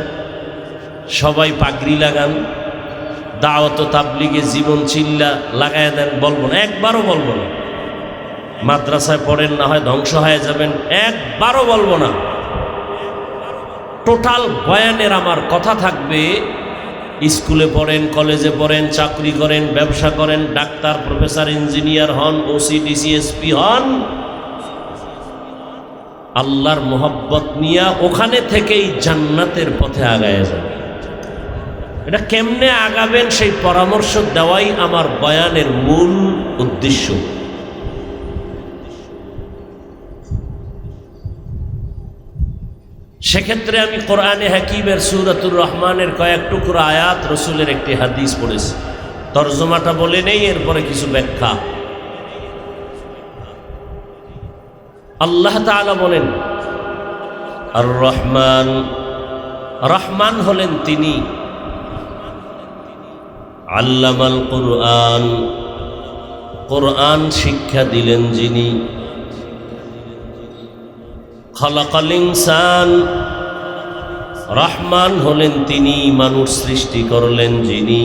সবাই পাগড়ি লাগান। দাওয়াত ও তাবলীগে জীবন চিল্লা লাগায় দেন, বলবো না, একবারও বলবো না। মাদ্রাসায় পড়েন, না হয় ধ্বংস হয়ে যাবেন, একবারও বলবো না। টোটাল বয়ানের আমার কথা থাকবে, স্কুলে পড়েন, কলেজে পড়েন, চাকরি করেন, ব্যবসা করেন, ডাক্তার, প্রফেসর, ইঞ্জিনিয়ার হন, ওসি, ডিসি, এসপি হন, আল্লাহর মোহাব্বত নিয়ে ওখানে থেকেই জান্নাতের পথে আগায় যাবে। এটা কেমনে আগাবেন সেই পরামর্শ দেওয়াই আমার বয়ানের মূল উদ্দেশ্য। সেক্ষেত্রে আমি কোরআনে হাকিমের সূরাতুর রহমানের কয়েক টুকরা আয়াত, রসুলের একটি হাদিস পড়েছি। তর্জমাটা বলে নেই, এরপরে কিছু ব্যাখ্যা। আল্লাহ তাআলা বলেন, আর রহমান, রহমান হলেন তিনি, আল্লামাল কুরআন, কোরআন শিক্ষা দিলেন যিনি, খালাকাল ইনসান, রহমান হলেন তিনি, মানুষ সৃষ্টি করলেন যিনি,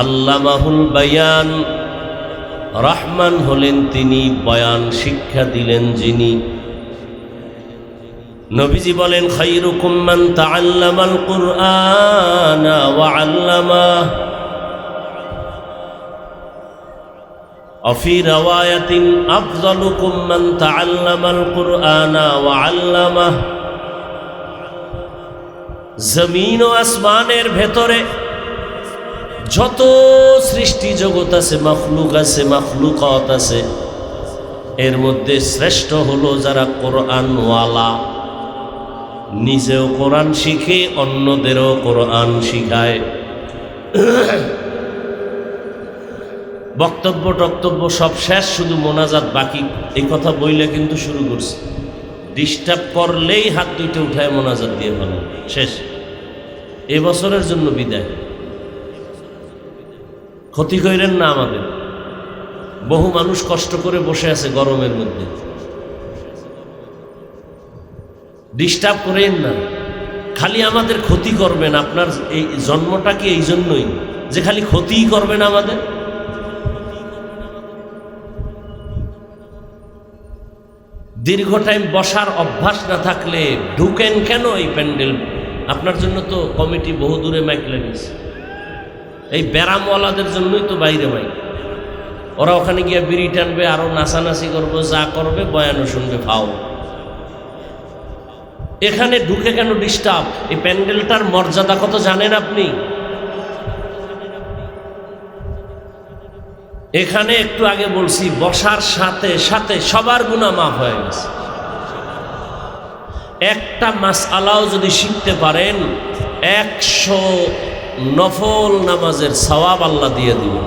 আল্লামাহুল বায়ান, রহমান হলেন তিনি, বয়ান শিক্ষা দিলেন যিনি। নবীজি বলেন, খায়রুকুম মান তাআল্লামাল কুরআনা ওয়া আল্লামাহ, وفي رواية أفضلكم من تعلم القرآن وعلمه। জমিন ও আসমানের ভেতরে যত সৃষ্টি জগৎ আছে, মখলুক আছে, মখলুকাত আছে, এর মধ্যে শ্রেষ্ঠ হলো যারা কোরআনওয়ালা, নিজেও কোরআন শিখে অন্যদেরও কোরআন শিখায়। বক্তব্য টক্তব্য সব শেষ, শুধু মোনাজাত বাকি। এই কথা বইলে কিন্তু শুরু করছি, ডিস্টার্ব করলেই হাত দুইটা উঠায় মোনাজাত দিয়ে ভালো, শেষ। এবছরের জন্য বিদায়। ক্ষতি করেন না আমাদের, বহু মানুষ কষ্ট করে বসে আছে গরমের মধ্যে, ডিস্টার্ব করেন না। খালি আমাদের ক্ষতি করবেন। আপনার এই জন্মটা কি এই জন্যই যে খালি ক্ষতিই করবেন আমাদের? দীর্ঘ টাইম বসার অভ্যাস না থাকলে ঢুকেন কেন এই প্যান্ডেল? আপনার জন্য তো কমিটি বহু দূরে মাইক লাগিয়েছে, এই ব্যারামওয়ালাদের জন্যই তো বাইরে মাইক। ওরা ওখানে গিয়ে বিড়ি টানবে, আরো নাচানাচি করবো, যা করবে, বয়ানও শুনবে, ফাও। এখানে ঢুকে কেন ডিস্টার্ব? এই প্যান্ডেলটার মর্যাদা কত জানেন আপনি? এখানে একটু আগে বলছি, বসার সাথে সাথে সবার গুনাহ মাফ হয়ে গেছে। একটা মাসআলাও যদি শিখতে পারেন, 100 নফল নামাজের সওয়াব আল্লাহ দিয়ে দিবেন।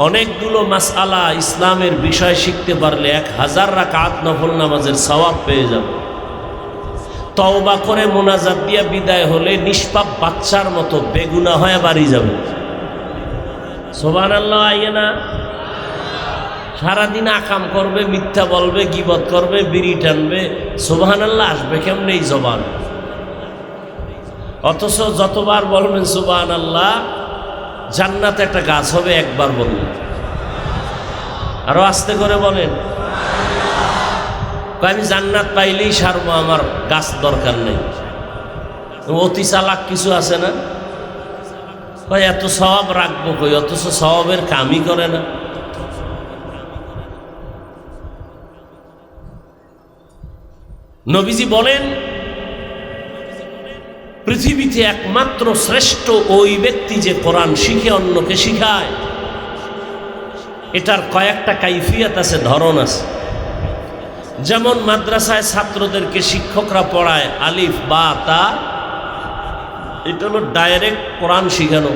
অনেকগুলো মাসআলা ইসলামের বিষয় শিখতে পারলে 1000 রাকাত নফল নামাজের সওয়াব পেয়ে যাবে। তওবা করে মোনাজাত দিয়ে বিদায় হলে নিষ্পাপ বাচ্চার মতো বেগুনাহ হয়ে বাড়ি যাবে। সুবহানাল্লাহ। আইয়ে না? সারাদিন আকাম করবে, মিথ্যা বলবে, গীবত করবে, বিড়ি টানবে, সুবহানাল্লাহ আসবে কেমনে এই জবান? অথচ যতবার বলবেন সুবহানাল্লাহ, জান্নাতে একটা গাছ হবে একবার বললেন। আরো আস্তে করে বলেন, আমি জান্নাত পাইলেই সারবো, আমার গাছ দরকার নেই। অতি চালাক কিছু আছে না, এত সওয়াব রাখবো কই, অথচ সওয়াবের কামই করে না। নবীজি বলেন, পৃথিবীতে একমাত্র শ্রেষ্ঠ ওই ব্যক্তি যে কোরআন শিখে অন্যকে শিখায়। এটার কয়েকটা কাইফিয়াত আছে, ধরন আছে। যেমন মাদ্রাসায় ছাত্রদেরকে শিক্ষকরা পড়ায় আলিফ বা তা, এটা হলো ডাইরেক্ট কোরআন শিখানো।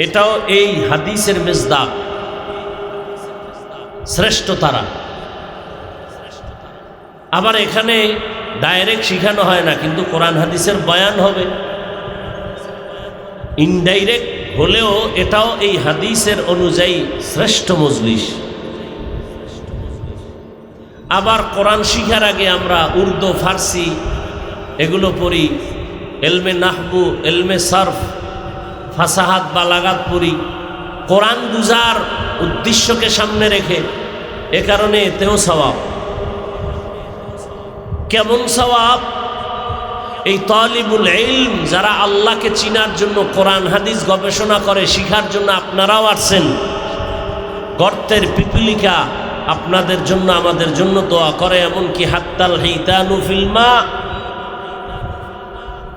এটাও এই হাদিসের মেজদাক, শ্রেষ্ঠ তারা। আবার এখানে ডাইরেক্ট শিখানো হয় না, কিন্তু কোরআন হাদিসের বয়ান হবে। ইনডাইরেক্ট হলেও এটাও এই হাদিসের অনুযায়ী শ্রেষ্ঠ মজলিস। আবার কোরআন শিখার আগে আমরা উর্দু, ফার্সি এগুলো পড়ি, এলমে নাহবু, এলমে সারফ, ফাসাহাত বালাগাত পড়ি, কোরআন বুঝার উদ্দেশ্যকে সামনে রেখে। এ কারণে এতেও সওয়াব। কেমন সওয়াব? এই তালিবুল ইলম যারা আল্লাহকে চিনার জন্য কোরআন হাদিস গবেষণা করে, শিখার জন্য আপনারাও আসছেন, গর্তের পিপিলিকা আপনাদের জন্য আমাদের জন্য দোয়া করে, এমনকি হাত্তাল হিতানু ফিল মা,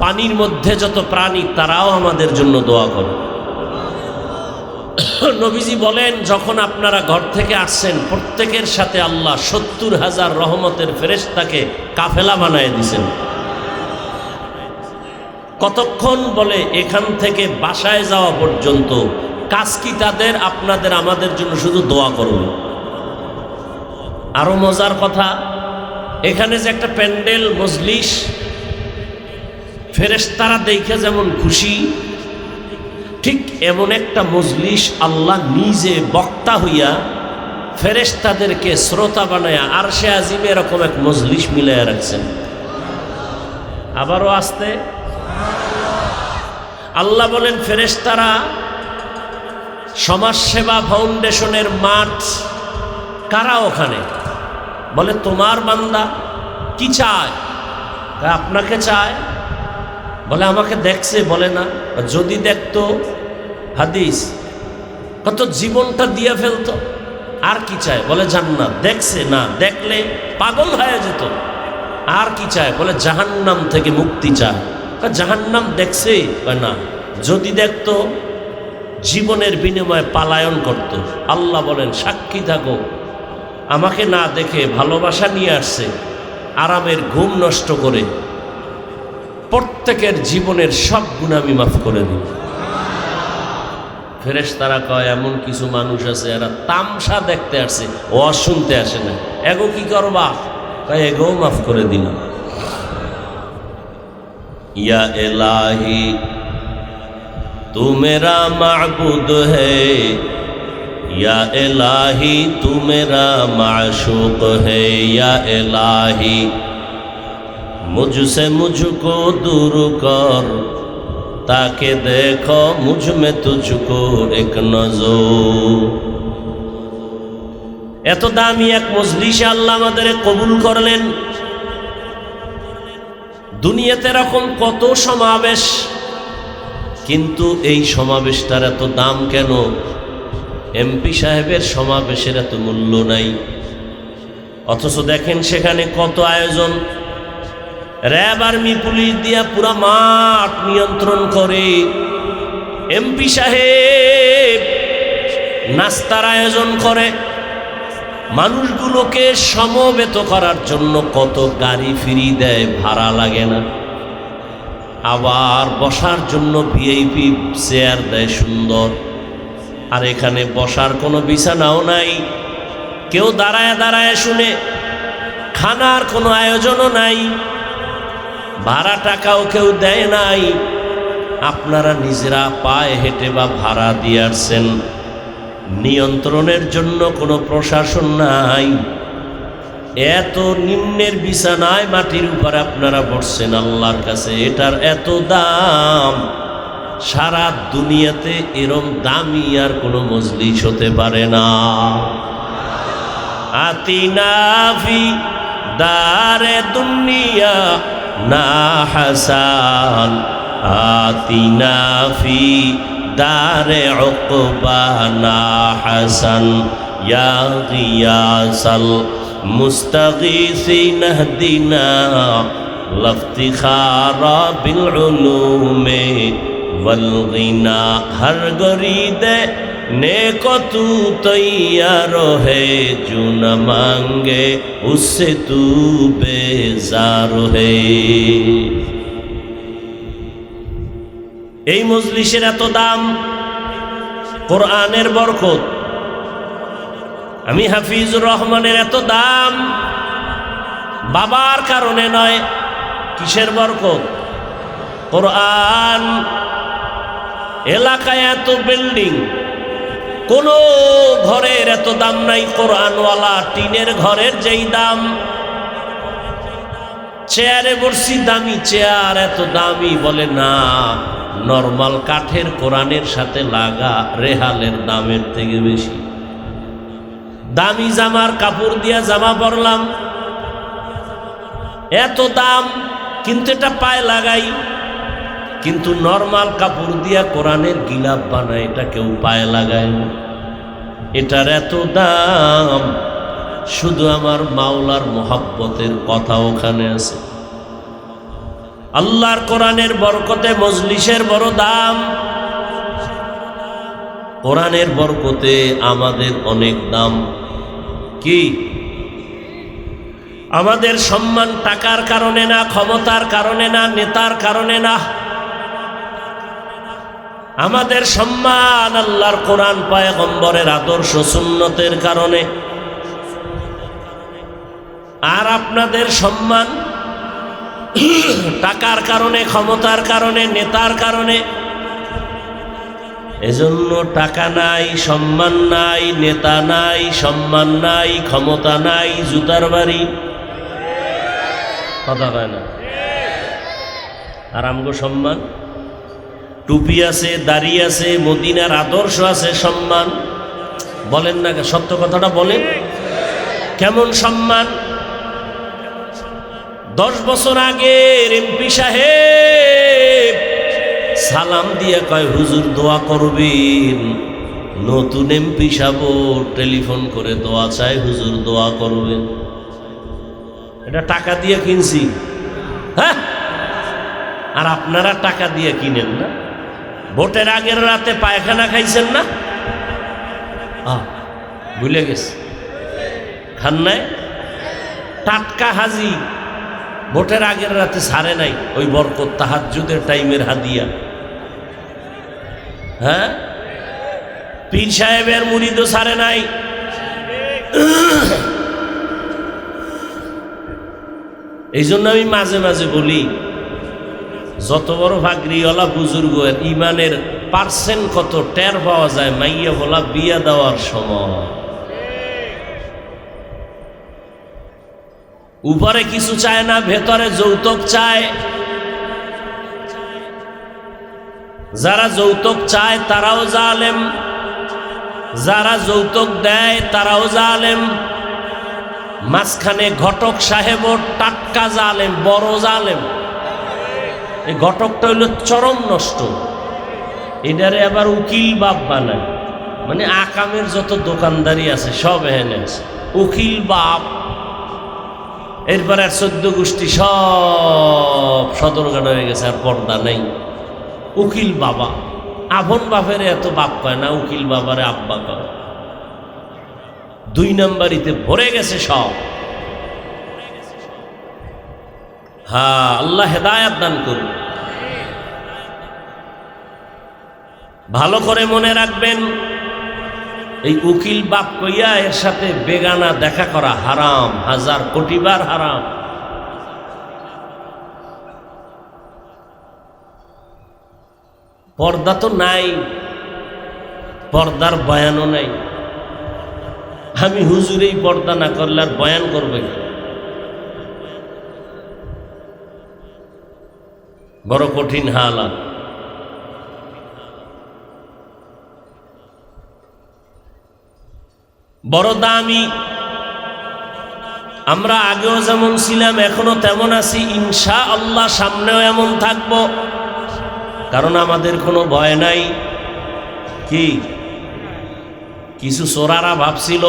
পানির মধ্যে যত প্রাণী তারাও আমাদের জন্য দোয়া করে। নবীজি বলেন, যখন আপনারা ঘর থেকে আসছেন প্রত্যেকের সাথে আল্লাহ ৭০,০০০ রহমতের ফেরেশতাকে কাফেলা বানায় দিয়েছেন। কতক্ষণ? বলে এখান থেকে বাসায় যাওয়া পর্যন্ত কাজ কি তাদের? আপনাদের আমাদের জন্য শুধু দোয়া করুন। আরো মজার কথা, এখানে যে একটা প্যান্ডেল মজলিস, ফেরেশতারা দেখে যেমন খুশি, ঠিক এমন একটা মজলিস আল্লাহ নিজে বক্তা হইয়া ফেরেশতাদেরকে শ্রোতা বানায়া আরশে আজিমে এরকম এক মজলিস মিলাইয়া রাখছেন। আবারও আসতে আল্লাহ বলেন, ফেরেশতারা সমাজসেবা ফাউন্ডেশনের মাঠ, কারা ওখানে? বলে তোমার বান্দা। কি চায়? আপনাকে চায়। বলে আমাকে দেখছে? বলে না। যদি দেখতো, হাদিস, কত জীবনটা দিয়ে ফেলতো। আর কি চায়? বলে জান্নাত। দেখছে না, দেখলে পাগল হয়ে যেত। আর কি চায়? বলে জাহান্নাম থেকে মুক্তি চায়। জাহান্নাম দেখছে? না। যদি দেখতো জীবনের বিনিময়ে পালায়ন করত। আল্লাহ বলেন, সাক্ষী থাকো, আমাকে না দেখে ভালোবাসা নিয়ে আসছে, আরামের ঘুম নষ্ট করে প্রত্যেকের জীবনের সব গুনাহ আমি মাফ করে দিই। ফেরেশতারা কয়, এমন কিছু মানুষ আছে এরা তামসা দেখতে আসছে, ওয়াজ শুনতে আসে না, এগো কি করবা? কয় এগো মাফ করে দিলাম। या इलाही तू मेरा माबूद है, या इलाही तू मेरा माशूक है, या इलाही मुझसे मुझको दूर कर, ताकि देखो मुझ में तुझको एक नजर। এত দামি এক মজলিসে আল্লাহ আমাদের কবুল করলেন। দুনিয়াতে এরকম কত সমাবেশ, কিন্তু এই সমাবেশটার এত দাম কেন? এমপি সাহেবের সমাবেশের এত মূল্য নাই, অথচ দেখেন সেখানে কত আয়োজন। র্যাব, আর্মি, পুলিশ দিয়া পুরা মাঠ নিয়ন্ত্রণ করে। এমপি সাহেব নাস্তার আয়োজন করে, মানুষগুলোকে সমবেত করার জন্য কত গাড়ি ফ্রি দেয়, ভাড়া লাগে না। আবার বসার জন্য ভিআইপি চেয়ার দেয় সুন্দর, আর এখানে বসার কোনো বিছানাও নাই, কেউ দাঁড়ায় দাঁড়ায় শুনে, খানার কোনো আয়োজনও নাই, ভাড়া টাকাও কেউ দেয় নাই। আপনারা নিজেরা পায়ে হেঁটে বা ভাড়া দিয়ে আসছেন, নিয়ন্ত্রণের জন্য কোনো প্রশাসন নাই। এত নিম্নের বিছানায় মাটির উপরে আপনারা বসছেন আল্লাহর কাছে, এটার এত দাম। সারা দুনিয়াতে এরম দামি আর কোনো মজলিস হতে পারে না। আতিনা ফি দারে দুনিয়া না হাসান, আতিনা ফি দারে উকবা না হাসান, ইয়া গিয়াসাল মুস্তাগীসিন ইহদিনা লফতিখারা বিল উলুমে ওয়াল গিনা। হর গরিদে नेको तू तैयार है, जो न मांगे उससे तू बेजार है। এই মজলিসের এত দাম, কোরআনের বরকত। আমি হাফিজুর রহমানের এত দাম বাবার কারণে নয়। কিসের বরকত? কোরআন। এলাকায় এত বিল্ডিং, কোন ঘরের এত দাম নাই কোরআনওয়ালা টিনের ঘরের যেই দাম। চেয়ারে বসছি, দামি চেয়ার, এত দামি। বলে না, নরমাল কাঠের কোরআনের সাথে লাগা রেহালের দামের থেকে বেশি। দামি জামার কাপড় দিয়া জামা পরলাম, এত দাম, কিন্তু এটা পায়ে লাগাই। কিন্তু নরমাল কাপড় দিয়া কোরআনের গিলাপ বানায়, এটা কেউ পায়ে লাগায় না। এটার এত দাম, শুধু আমার মাওলার মোহাব্বতের কথা ওখানে আছে। আল্লাহর কোরআনের বরকতে মজলিসের বড় দাম, কোরআনের বরকতে আমাদের অনেক দাম। কি আমাদের সম্মান টাকার কারণে না, ক্ষমতার কারণে না, নেতার কারণে না। আমাদের সম্মান আল্লাহর কোরআন, পয়গম্বরের আদর্শ, সুন্নতের কারণে। আর আপনাদের সম্মান টাকার কারণে, ক্ষমতার কারণে, নেতার কারণে। এজন্য টাকা নাই, সম্মান নাই, নেতা নাই, সম্মান নাই, ক্ষমতা নাই, জুতার বাড়ি। কথা হয় না? আর আমগো সম্মান, টুপি আছে, দাড়ি আছে, মদিনার আদর্শ আছে, সম্মান বলেন না? সত্য কথাটা বলেন। কেমন সম্মান? 10 বছর আগের এমপি সাহেব সালাম দিয়ে কয়, হুজুর দোয়া করবেন। নতুন এমপি সাহেব টেলিফোন করে দোয়া চায়, হুজুর দোয়া করবেন। এটা টাকা দিয়ে কিনছি, হ্যাঁ? আর আপনারা টাকা দিয়ে কিনেন না? ভোটের আগের রাতে পায়খানা খাইছেন না? ভুলে গেছে, খান নাই? টাটকা হাজি ভোটের আগের রাতে ছাড়ে নাই, ওই বরকত তাহাজ্জুদের টাইমের হাদিয়া। হ্যাঁ, পীর সাহেবের মুরিদও ছাড়ে নাই। এই জন্য আমি মাঝে মাঝে বলি, যত বড় ভাগরিওয়ালা বুজুর্গ, ইমানের পার্সেন্ট কত টের পাওয়া যায় মাইয়া বলা বিয়া দেওয়ার সময়। উপরে কিছু চায় না, ভেতরে যৌতুক চায়। যারা যৌতুক চায় তারাও জালেম, যারা যৌতুক দেয় তারাও জালেম। মাঝখানে ঘটক সাহেবও টাটকা জালেম, বড় জালেম। এই ঘটকটা হইল চরম নষ্ট। এটারে আবার উকিল বাপ বানায়, মানে আকামের যত দোকানদারি আছে সব এখানে আছে, উকিল বাপ। এরপর আর 14 গোষ্ঠী সব সদরঘাট হয়ে গেছে, আর পর্দা নেই। উকিল বাবা, আপন বাপের এত বাপ কয় না, উকিল বাবারে আব্বা কয়। 2 নম্বরিতে ভরে গেছে সব। হ্যাঁ, আল্লাহ হেদায়াত দান করুন। ভালো করে মনে রাখবেন, এই উকিল বাপ কইয়া এর সাথে বেগানা দেখা করা হারাম, 1000 কোটি বার হারাম। পর্দা তো নাই, পর্দার বয়ানও নাই। আমি হুজুরেই পর্দা না করলে আর বয়ান করবে কি? বড় কঠিন হালাত। বড় দামি। আমরা আগেও যেমন ছিলাম এখনো তেমন আছি, ইনশাআল্লাহ সামনেও এমন থাকবো। কারণ আমাদের কোনো ভয় নাই। কি কিছু চোরারা ভাবছিল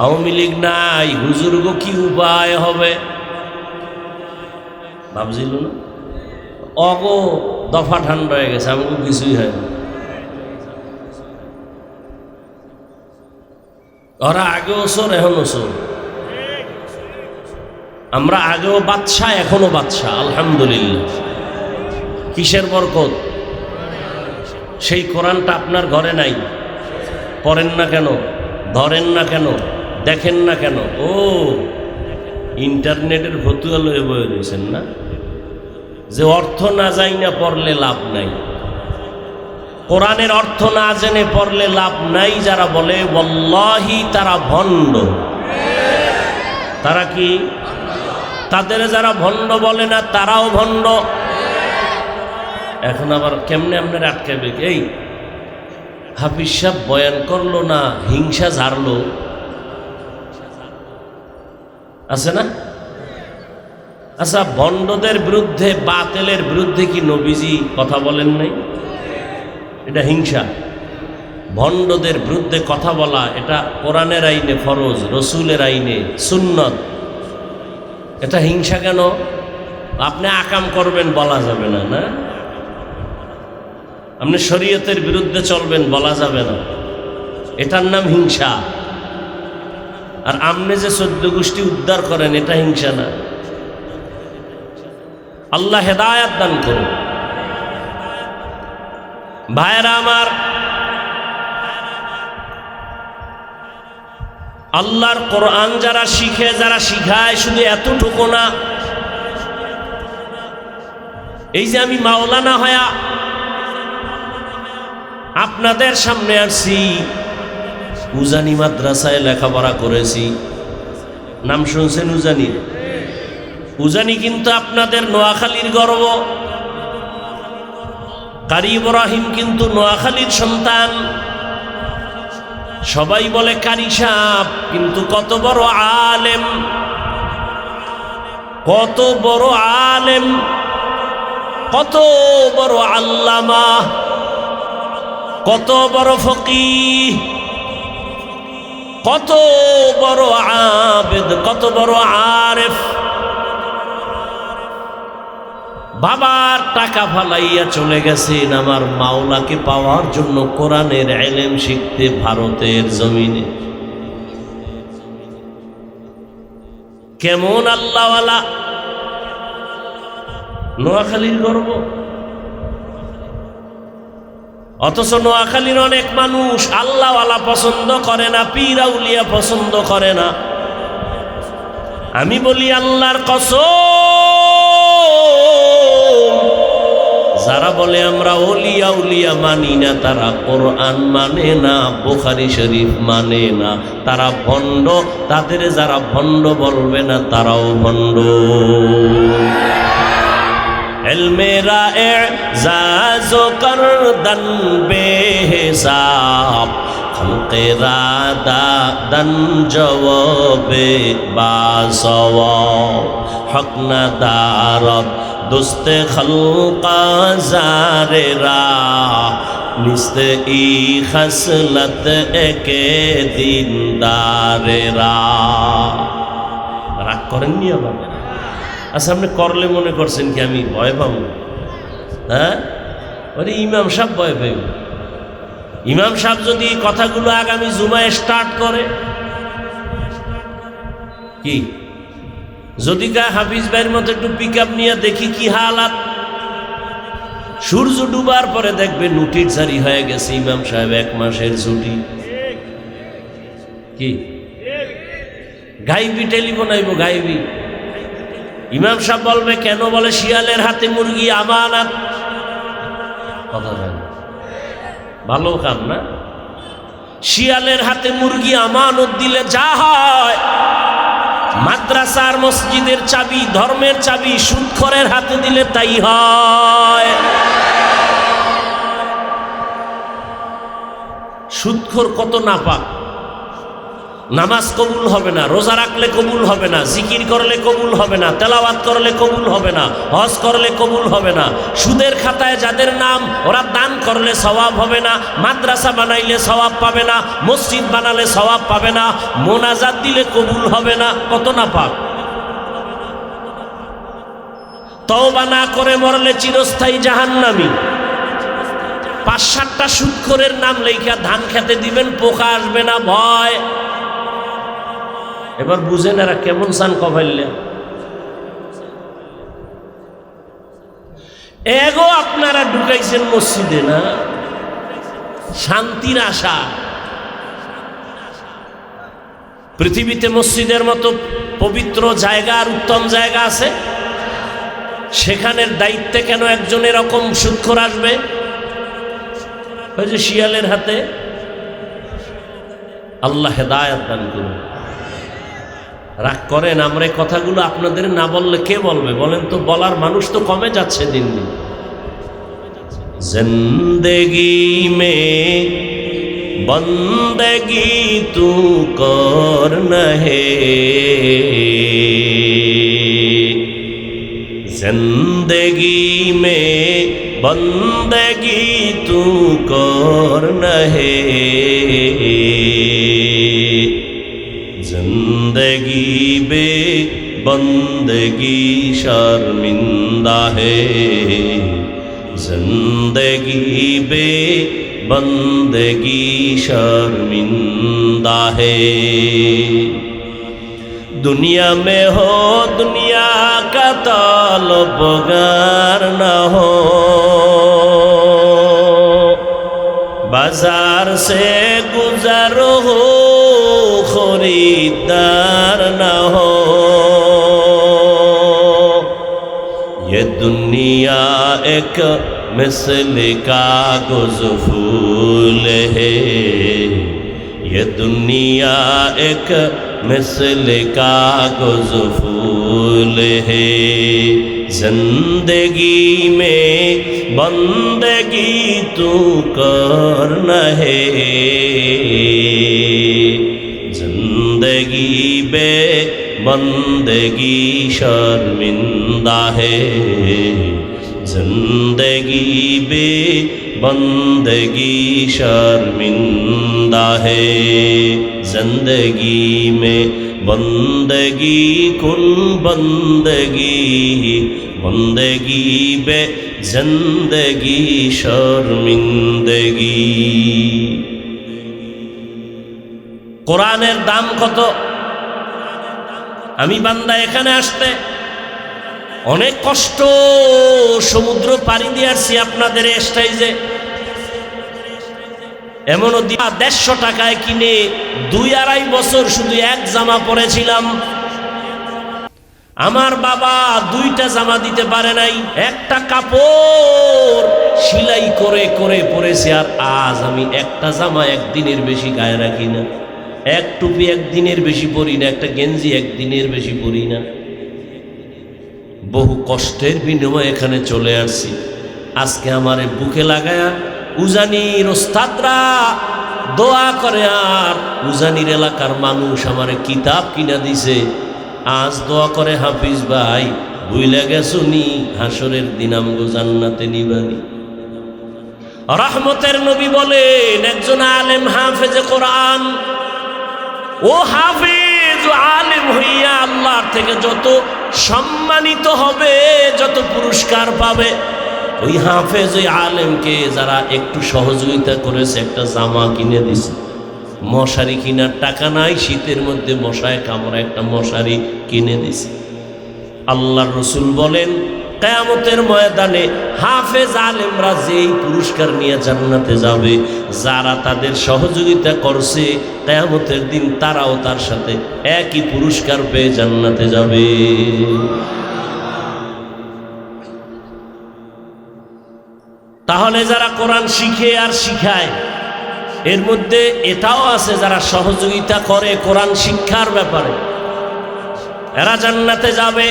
আওয়ামী লীগ নাই, হুজুরগো কি উপায় হবে, ভাবছিল না? অগো দফা ঠান্ডা হয়ে গেছে, আমাকে কিছুই হয় না। ওরা আগেও চোর, এখনো চোর। আমরা আগেও বাদশা, এখনো বাদশা, আলহামদুলিল্লাহ। কিসের বরকত? সেই কোরআনটা আপনার ঘরে নাই, পড়েন না কেন, ধরেন না কেন, দেখেন না কেন? ও ইন্টারনেটের ফতুয়া লয়ে বয়ে রয়েছেন না, যে অর্থ না যাই না পড়লে লাভ নাই। কোরআনের অর্থ না জেনে পড়লে লাভ নাই। যারা বলে ওয়াল্লাহি, তারা ভণ্ড। তারা কি? তাদের যারা ভণ্ড বলে না তারাও ভণ্ড। এখন আবার কেমনে আপনার আটকাবে? এই হাফিজ সাহেব বয়ান করলো না, হিংসা ঝাড়লো, আছে না? আচ্ছা, ভণ্ডদের বিরুদ্ধে, বাতিলের বিরুদ্ধে কি নবীজি কথা বলেন নাই? এটা হিংসা। ভণ্ডদের বিরুদ্ধে কথা বলা এটা কোরআনের আইনে ফরজ, রসুলের আইনে সুন্নত। এটা হিংসা কেন? আপনি আকাম করবেন বলা যাবে না, না? আপনি শরীয়তের বিরুদ্ধে চলবেন বলা যাবে না, এটার নাম হিংসা। আর আপনি যে 14 গোষ্ঠী উদ্ধার করেন এটা হিংসা না। আল্লাহ হেদায়াত দান করুন। ভাইরা আমার, আল্লাহর কোরআন যারা শিখে, যারা শিখায়, শুধু এতটুকু না, এই যে আমি মাওলানা হয়া আপনাদের সামনে আসছি, উজানি মাদ্রাসায় লেখাপড়া করেছি, নাম শুনছেন উজানি? উজানি কিন্তু আপনাদের নোয়াখালীর গর্ব। কারি ইব্রাহিম কিন্তু নোয়াখালীর সন্তান। সবাই বলে কারি সাহেব, কিন্তু কত বড় আলেম, কত বড় আলেম, কত বড় আল্লামা, কত বড় ফকিহ, কত বড় আবেদ, কত বড় আরেফ। বাবার টাকা ফালাইয়া চলে গেছেন আমার মাওলাকে পাওয়ার জন্য কোরআনের ইলম শিখতে ভারতের জমিনে। কেমন আল্লাহওয়ালা, নোয়াখালীর গর্ব। অথচ নোয়াখালীর অনেক মানুষ আল্লাহওয়ালা পছন্দ করে না, পীর আউলিয়া পছন্দ করে না। আমি বলি আল্লাহর কসম, যারা বলে আমরা ওলিয়া উলিয়া মানি না, তারা কোরআন মানে না, বুখারী শরীফ মানে না, তারা ভণ্ড। তাদের যারা ভণ্ড বলবে না তারাও ভণ্ড। ইলমেরা এজাজো করদন বেহিসাব, খলকেরা দাদন জওয়াবে বাসওয়াব, হক না দারদ দুস্তে খলকা জারেরা, নিস্তে ই খসলত একে দিনদারেরা। রাগ করেননি আবার? আচ্ছা, আপনি করলে মনে করছেন কি আমি ভয় পাবো? হ্যাঁ, ওরে ইমাম সাহেব ভয় পাইব। ইমাম সাহেব যদি কথাগুলো আগামী জুমায় স্টার্ট করে, কি যদি কা হাফিজ ভাইয়ের মতো একটু পিক আপ নিয়ে দেখি কি হালাত, সূর্য ডুবার পরে দেখবে নোটিশ জারি হয়ে গেছে, ইমাম সাহেব 1 মাসের ছুটি। কি গাইবি টেলিফোন আইব, গাইবি। ইমাম সাহেব বলবে কেন? বলে শিয়ালের হাতে মুরগি আমানত। কথা জানি, ভালো কাম না? শিয়ালের হাতে মুরগি আমানত দিলে যা হয়, মাদ্রাসার মসজিদের চাবি, ধর্মের চাবি সুদখোরের হাতে দিলে তাই হয়। সুদখোর কত নাপাক, নামাজ কবুল হবে না, রোজা রাখলে কবুল হবে না, জিকির করলে কবুল হবে না, তেলাওয়াত করলে কবুল হবে না, হজ করলে কবুল হবে না। সুদের খাতায় যাদের নাম, ওরা দান করলে সওয়াব হবে না, মাদ্রাসা বানাইলে সওয়াব পাবে না, মসজিদ বানালে সওয়াব পাবে না, মোনাজাত দিলে কবুল হবে না। কত নাপাক। তওবা না করে মরলে চিরস্থায়ী জাহান্নামী। 5-7টা সুদখোরের নাম লেখা ধান খেতে দিবেন, পোকা আসবে না, ভয়। এবার বুঝেন এরা কেমন চান কফাইলে। এগো আপনারা ঢুকাইছেন মসজিদে না, শান্তির আশা। পৃথিবীতে মসজিদের মতো পবিত্র জায়গা আর উত্তম জায়গা আছে? সেখানের দায়িত্বে কেন একজন এরকম সুদখোর আসবে? ওই যে শিয়ালের হাতে। আল্লাহ হেদায়েত দান করুন। রাগ করেন, আমরা এই কথাগুলো আপনাদের না বললে কে বলবে বলেন তো? বলার মানুষ তো কমে যাচ্ছে দিন দিন। জিন্দেগি মে বন্দগি তু কর নহে, जिंदगी में बंदगी तू कर नहे, जिंदगी बे बंदगी शर्मिंदा है, जिंदगी बे बंदगी शर्मिंदा है। दुनिया में हो दुनिया का ताल्लुक़ार न हो, बाजार से गुजर हो खरीदार न हो, ये दुनिया एक मिसल कागज़ फूल है, ये दुनिया एक मिसल कागज़ फूल है, जिंदगी में बंदगी तू कर नहे, जिंदगी बे बंदगी शर्मिंदा है, जिंदगी बे बंदगी शर्मिंदा है, जिंदगी में बंदगी कुन बंदगी, बंदगी बे जिंदगी शर्मिंदगी। কোরআনের দাম কত? আমি বান্দা এখানে আসতে অনেক কষ্ট, সমুদ্র পাড়ি দিয়ে আসছি আপনাদের স্টাইজে। এমনও 150 টাকায় কিনে 2-2.5 বছর শুধু এক জামা পরেছিলাম। আমার বাবা 2টা জামা দিতে পারে নাই, একটা কাপড় সেলাই করে করে পরেছে। আর আজ আমি একটা জামা একদিনের বেশি গায়ে রাখি না, এক টুপি একদিনের বেশি পরি না, একটা গেঞ্জি একদিনের বেশি পরি না। বহু কষ্টের বিনিময়ে এখানে চলে আসছি। আজকে আমারে বুকে লাগায়া উজানির ওস্তাদরা দোয়া করে, আর উজানির এলাকার মানুষ আমারে কিতাব কিনা দিছে। আজ দোয়া করে, হাফিজ ভাই ভুইলা গেছুনি, হাসরের দিন আমগো জান্নাতে নিবানি। রহমতের নবী বলেন, একজন আলেম হাফেজে কোরআন, ও হাফেজ ও আলেম হইয়া আল্লাহর থেকে যত সম্মানিত হবে, যত পুরস্কার পাবে, ওই হাফেজ ওই আলেমকে যারা একটু সহযোগিতা করেছে, একটা জামা কিনে দিছে। মশারি কিনার টাকা নাই, শীতের মধ্যে মশায় কামড়া একটা মশারি কিনে দিছে। আল্লাহর রসুল বলেন, কিয়ামতের ময়দানে হাফেজ আলেমরা যেই পুরস্কার নিয়ে জান্নাতে যাবে, যারা তাদের সহযোগিতা করছে, কিয়ামতের দিন তারাও তার সাথে একই পুরস্কার পেয়ে জান্নাতে যাবে। তাহলে যারা কোরআন শিখে আর শিখায়, এর মধ্যে এটাও আছে যারা সহযোগিতা করে কোরআন শিক্ষার ব্যাপারে, এরা জান্নাতে যাবে।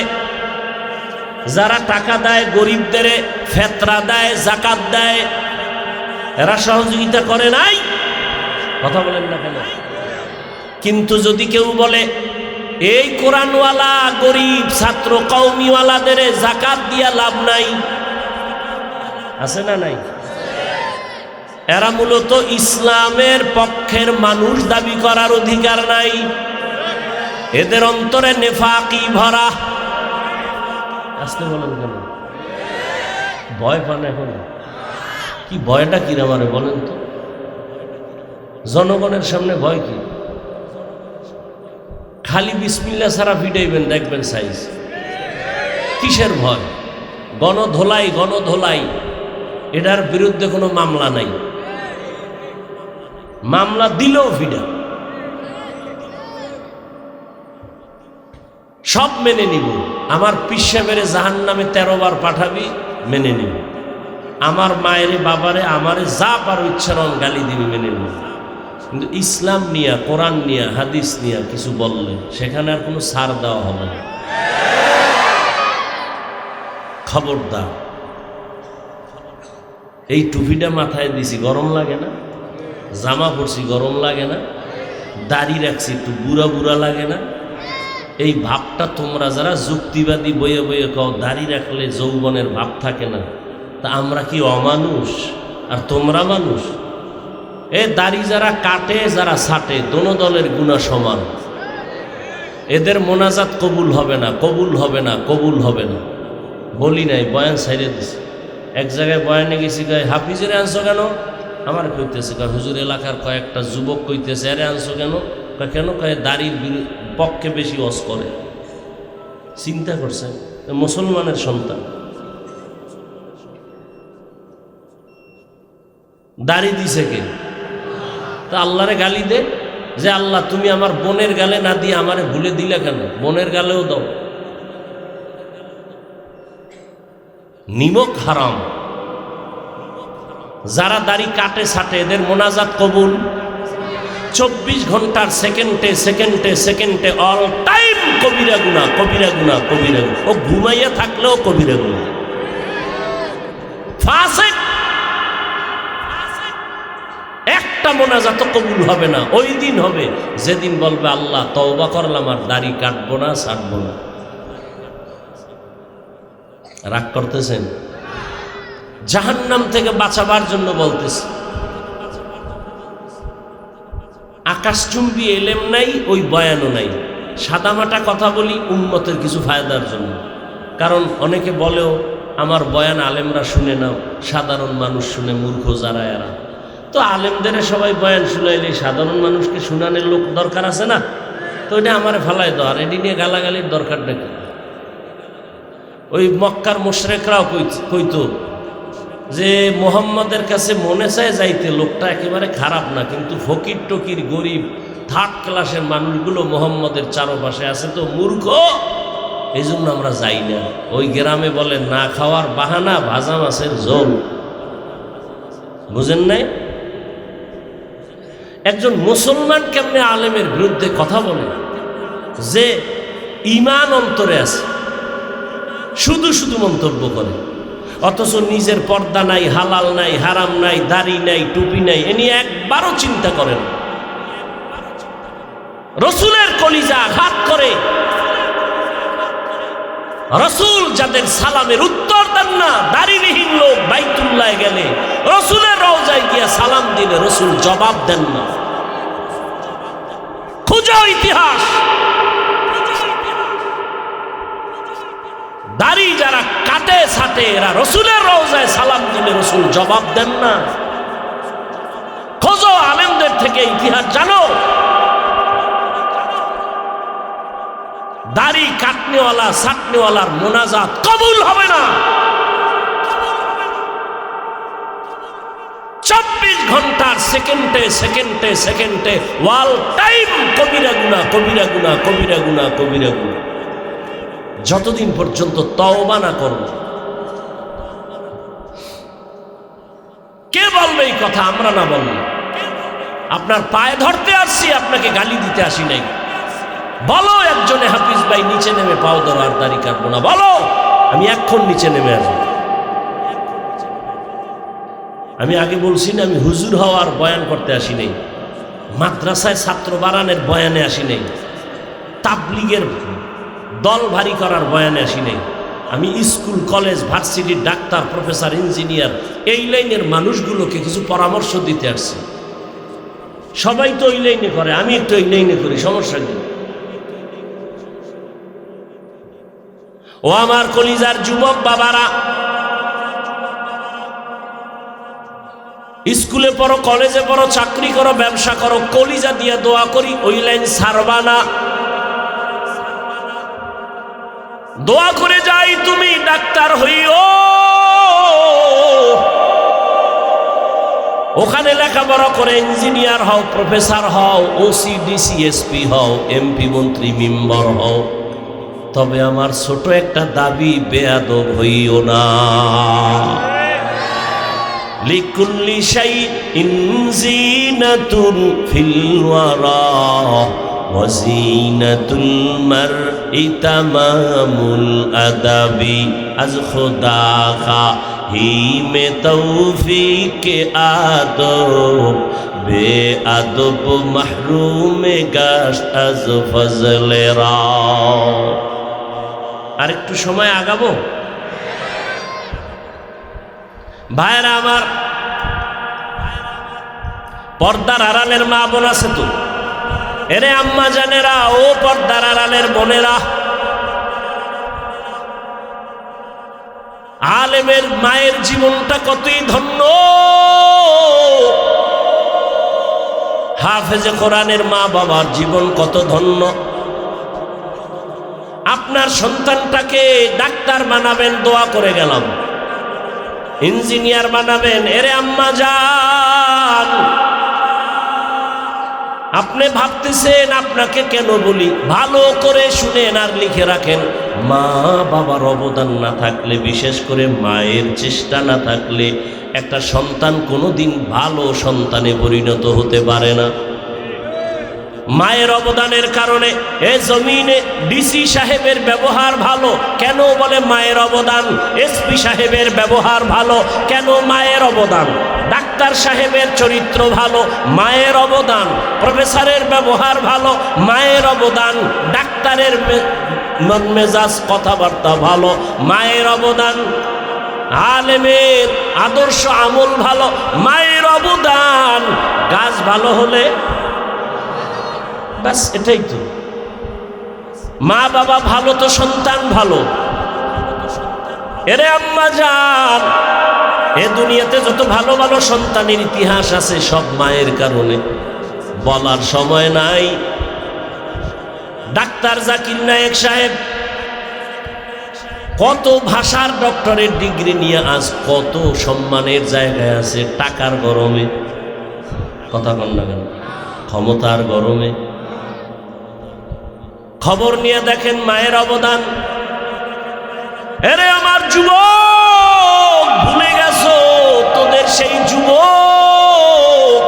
যারা টাকা দেয়, গরিবদের ফেতরা দেয়, যাকাত দেয়, এরা সহযোগিতা করে নাই? কথা বলেন না কেন? কিন্তু যদি কেউ বলে এই কোরআনওয়ালা গরিব ছাত্র কওমিওয়ালাদের যাকাত দিয়া লাভ নাই, আছে না নাই? এরা মূলত ইসলামের পক্ষের মানুষ দাবি করার অধিকার নাই, এদের অন্তরে নেফাকি ভরা। আসতে বলেন কেন? ভয় পান এখন? কি ভয়টা কি আমারে বলেন তো? জনগণের সামনে ভয় কি? খালি বিসমিল্লাহ ছাড়া ভিড়াইবেন, দেখবেন সাইজ। কিসের ভয়? গণধোলাই, গণধোলাই, এটার বিরুদ্ধে কোনো মামলা নাই, মামলা দিলেও ভিড়া। সব মেনে নিব। আমার পিসাবেরে জাহান্নামে 13 বার পাঠাবি, মেনে নিব। আমার মায়েরে বাবারে আমারে যা পারো ইচ্ছার গালি দিবি, মেনে নিব। কিন্তু ইসলাম নিয়ে, কোরআন নিয়ে, হাদিস নিয়ে কিছু বললে সেখানে আর কোনো ছাড় দেওয়া হবে না। খবরদার। এই টুপিটা মাথায় দিছি, গরম লাগে না? জামা পরছি, গরম লাগে না? দাড়ি রাখছি, একটু বুড়া বুড়া লাগে না? এই ভাবটা তোমরা যারা যুক্তিবাদী বইয়ে বইয়ে কও দাড়ি রাখলে যৌবনের ভাব থাকে না, তা আমরা কি অমানুষ আর তোমরা মানুষ? এ দাড়ি যারা কাটে যারা ছাটে দোনো দলের গুনাহ সমান। এদের মোনাজাত কবুল হবে না, কবুল হবে না, কবুল হবে না। বলি নাই, বয়ান ছাইড়ে দিছি। এক জায়গায় বয়ানে গেছি, কয় হাফিজের আনছো কেন? আমার কইতেছে, কয় হুজুর এলাকার কয়েকটা যুবক কইতেছে, আরে আনছো কেন? কয় কেন? কয় দাড়ির পক্ষে বেশি ওয়াজ করে। চিন্তা করছেন, মুসলমানের সন্তান দাড়ি দিছে কে? তা আল্লাহরে গালি দে যে আল্লাহ তুমি আমার বোনের গালে না দিয়ে আমারে ভুলে দিলে কেন? বোনের গালেও দাও। নিমক হারাম। যারা দাড়ি কাটে ছাটে এদের মোনাজাত কবুল। 24 ঘন্টার সেকেন্ডে সেকেন্ডে সেকেন্ডে অল টাইম কবিরা গুনাহ, কবিরা গুনাহ, কবিরা গুনাহ। ও ঘুমাইয়া থাকলেও কবিরা গুনাহ। ফাসিক। একটা মোনাজাত কবুল হবে না। ওই দিন হবে যেদিন বলবে আল্লাহ তওবা করলাম, আর দাড়ি কাটবো না, ছাড়বো না। রাগ করতেছেন? জাহান্নাম থেকে বাঁচাবার জন্য বলতেছে। আকাশচুম্বী এলেম নাই, ওই বয়ানও নাই। সাদামাটা কথা বলি উম্মতের কিছু ফায়দার জন্য। কারণ অনেকে বলেও আমার বয়ান আলেমরা শুনে নাও, সাধারণ মানুষ শুনে, মূর্খ যারা এরা। তো আলেমদের সবাই বয়ান শুনাইলে সাধারণ মানুষকে শুনানোর লোক দরকার আছে না? তো এটা আমারে ফালাই দাও, আর এটি নিয়ে গালাগালির দরকার নাকি? ওই মক্কার মুশরিকরাও কইতো যে মোহাম্মদের কাছে মনে চায় যাইতে, লোকটা একেবারে খারাপ না, কিন্তু ফকির টকির গরিব থার্ড ক্লাসের মানুষগুলো মোহাম্মদের চারপাশে আছে, তো মূর্খ, এই জন্য আমরা যাই না। ওই গ্রামে বলে না খাওয়ার বাহানা ভাজা মাছের ঝোল। বুঝেন নাই? একজন মুসলমান কেমনে আলেমের বিরুদ্ধে কথা বলে যে ঈমান অন্তরে আছে, শুধু শুধু মন্তব্য করে, অথচ নিজের পর্দা নাই, হালাল নাই, হারাম নাই, দাড়ি নাই, টুপি নাই, এ নিয়ে একবারও চিন্তা করেন। রসুলের কলিজা আঘাত করে। রসুল যাদের সালামের উত্তর দেন না, দাড়িবিহীন লোক বাইতুল্লাহ গেলে রসুলের রওজায় গিয়া সালাম দিলে রসুল জবাব দেন না। খুঁজো ইতিহাস। দাড়ি যারা কাটে ছাটে এরা রসুলের রওজায় সালাম দিলে রসুল জবাব দেন না। খোঁজো, আলেমদের থেকে ইতিহাস জানো। দাড়ি কাটনেওয়ালা ছাটনেওয়ালার মোনাজাত কবুল হবে না। 24 ঘন্টার সেকেন্ডে সেকেন্ডে সেকেন্ডে ওয়াল টাইম কবিরা গুনাহ, কবিরা গুনাহ, কবিরা গুনাহ, কবিরা গুনাহ। যতদিন পর্যন্ত তওবা না করব। কে বলবে এই কথা? আমরা না বলবো। আপনার পায়ে ধরতে আসছি, আপনাকে গালি দিতে আসি নাই। বলো একজনে হাফিজ ভাই নিচে নেমে পাও ধরো, আর দাড়ি কাটবো না। বলো, আমি এখন নিচে নেমে আসবো। আমি আগে বলছি না, আমি হুজুর হওয়ার বয়ান করতে আসি নাই, মাদ্রাসায় ছাত্র বাড়ানোর বয়ানে আসি নাই, তাবলিগের দল ভারী করার বয়ানে আসি নাই। আমি স্কুল, কলেজ, ভার্সিটির ডাক্তার, প্রফেসর, ইঞ্জিনিয়ার, এই লাইনের মানুষগুলোকে কিছু পরামর্শ দিতে আসছি। সবাই তো ওই লাইনে করে, আমি একটু ওই লাইনে করি, সমস্যা নেই। ও আমার কলিজার যুবক বাবারা, স্কুলে পড়ো, কলেজে পড়ো, চাকরি করো, ব্যবসা করো, কলিজা দিয়ে দোয়া করি ওই লাইন ছাড়বা না। দোয়া করে যাই তুমি ডাক্তার হইও, ওখানে লেখাপড়া করে ইঞ্জিনিয়ার হও, প্রফেসর হও, ওসি, ডিসি, এসপি হও, এমপি, মন্ত্রী, মেম্বার হও। তবে আমার ছোট একটা দাবি, বেয়াদব হইও না। লিকুল্লি শাইইন যিনাতুন ফিল ওয়ারা ওয়া যিনাতুল মারই তামামুল আদাবি আজ খুদা হি মে তৌফিক আদব বে আদব মাহরুম গাশ আজ ফজলে রা। আর একটু সময় আগাবো ভাইরা আমার। পর্দার আড়ালের মা বোন আছে তো, এরে আম্মা জানেরা, ও পর্দার আড়ালের বোনেরা, আলেমের মায়ের জীবনটা কতই ধন্য, হাফেজে কোরআনের মা বাবার জীবন কত ধন্য। আপনার সন্তানটাকে ডাক্তার বানাবেন, দোয়া করে গেলাম, ইঞ্জিনিয়ার বানাবেন, এরে আম্মা জান, আপনি ভাবতেছেন আপনাকে কেন বলি, ভালো করে শুনেন আর লিখে রাখেন। মা বাবার অবদান না থাকলে, বিশেষ করে মায়ের চেষ্টা না থাকলে একটা সন্তান কোনোদিন ভালো সন্তানে পরিণত হতে পারে না। মায়ের অবদানের কারণে এ জমিনে ডিসি সাহেবের ব্যবহার ভালো, কেন বলে মায়ের অবদান। এসপি সাহেবের ব্যবহার ভালো, কেন মায়ের অবদান। ডাক্তার সাহেবের চরিত্র ভালো, মায়ের অবদান। প্রফেসরের ব্যবহার ভালো, মায়ের অবদান। ডাক্তারের মন মেজাজ কথাবার্তা ভালো, মায়ের অবদান। আলেমের আদর্শ আমল ভালো, মায়ের অবদান। গাছ ভালো হলে বাস, এটাই তো। মা বাবা ভালো তো সন্তান ভালো। এরে আম্মা জান, এ দুনিয়াতে যত ভালো ভালো সন্তানের ইতিহাস আছে সব মায়ের কারণে, বলার সময় নাই। ডাক্তার জাকির নায়েক সাহেব কত ভাষার ডক্টরের ডিগ্রি নিয়ে আজ কত সম্মানের জায়গায় আছে, টাকার গরমে, কথা বল না কেন, ক্ষমতার গরমে। খবর নিয়ে দেখেন মায়ের অবদান। এরে আমার যুবক, ভুলে গেছো তোদের সেই যুবক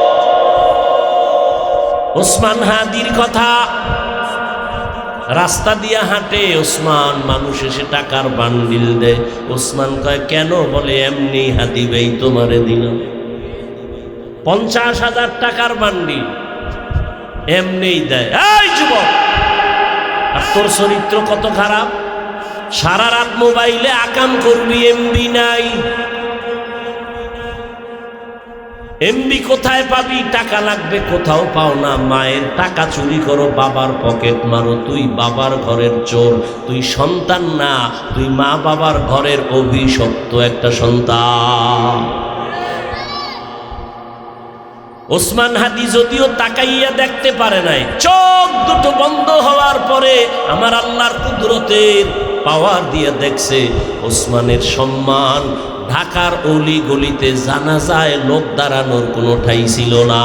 ওসমান হাদির কথা। রাস্তা দিয়ে হাঁটে ওসমান, মানুষ এসে টাকার বান্ডিল দেয়, ওসমান কয় কেন, বলে এমনি হাদি ভাই তোমারে দিলাম 50,000 টাকার বান্ডিল, এমনি দেয়। এই যুবক, আর তোর চরিত্র কত খারাপ, সারা রাত মোবাইলে আকাম করবি, এমবি নাই। এমবি কোথায় পাবি, টাকা লাগবে, কোথাও পাও না। মায়ের টাকা চুরি করো, বাবার পকেট মারো, তুই বাবার ঘরের চোর। তুই সন্তান না, তুই মা বাবার ঘরের অভিশপ্ত একটা সন্তান। ওসমান হাদি যদিও তাকাইয়া দেখতে পারে নাই, চোখ দুটো বন্ধ হওয়ার পরে আমার আল্লাহর কুদরতের পাওয়ার দিয়ে দেখছে ওসমানের সম্মান। ঢাকার অলি গলিতে জানাজায় লোক দাঁড়ানোর কোনো ঠাই ছিল না।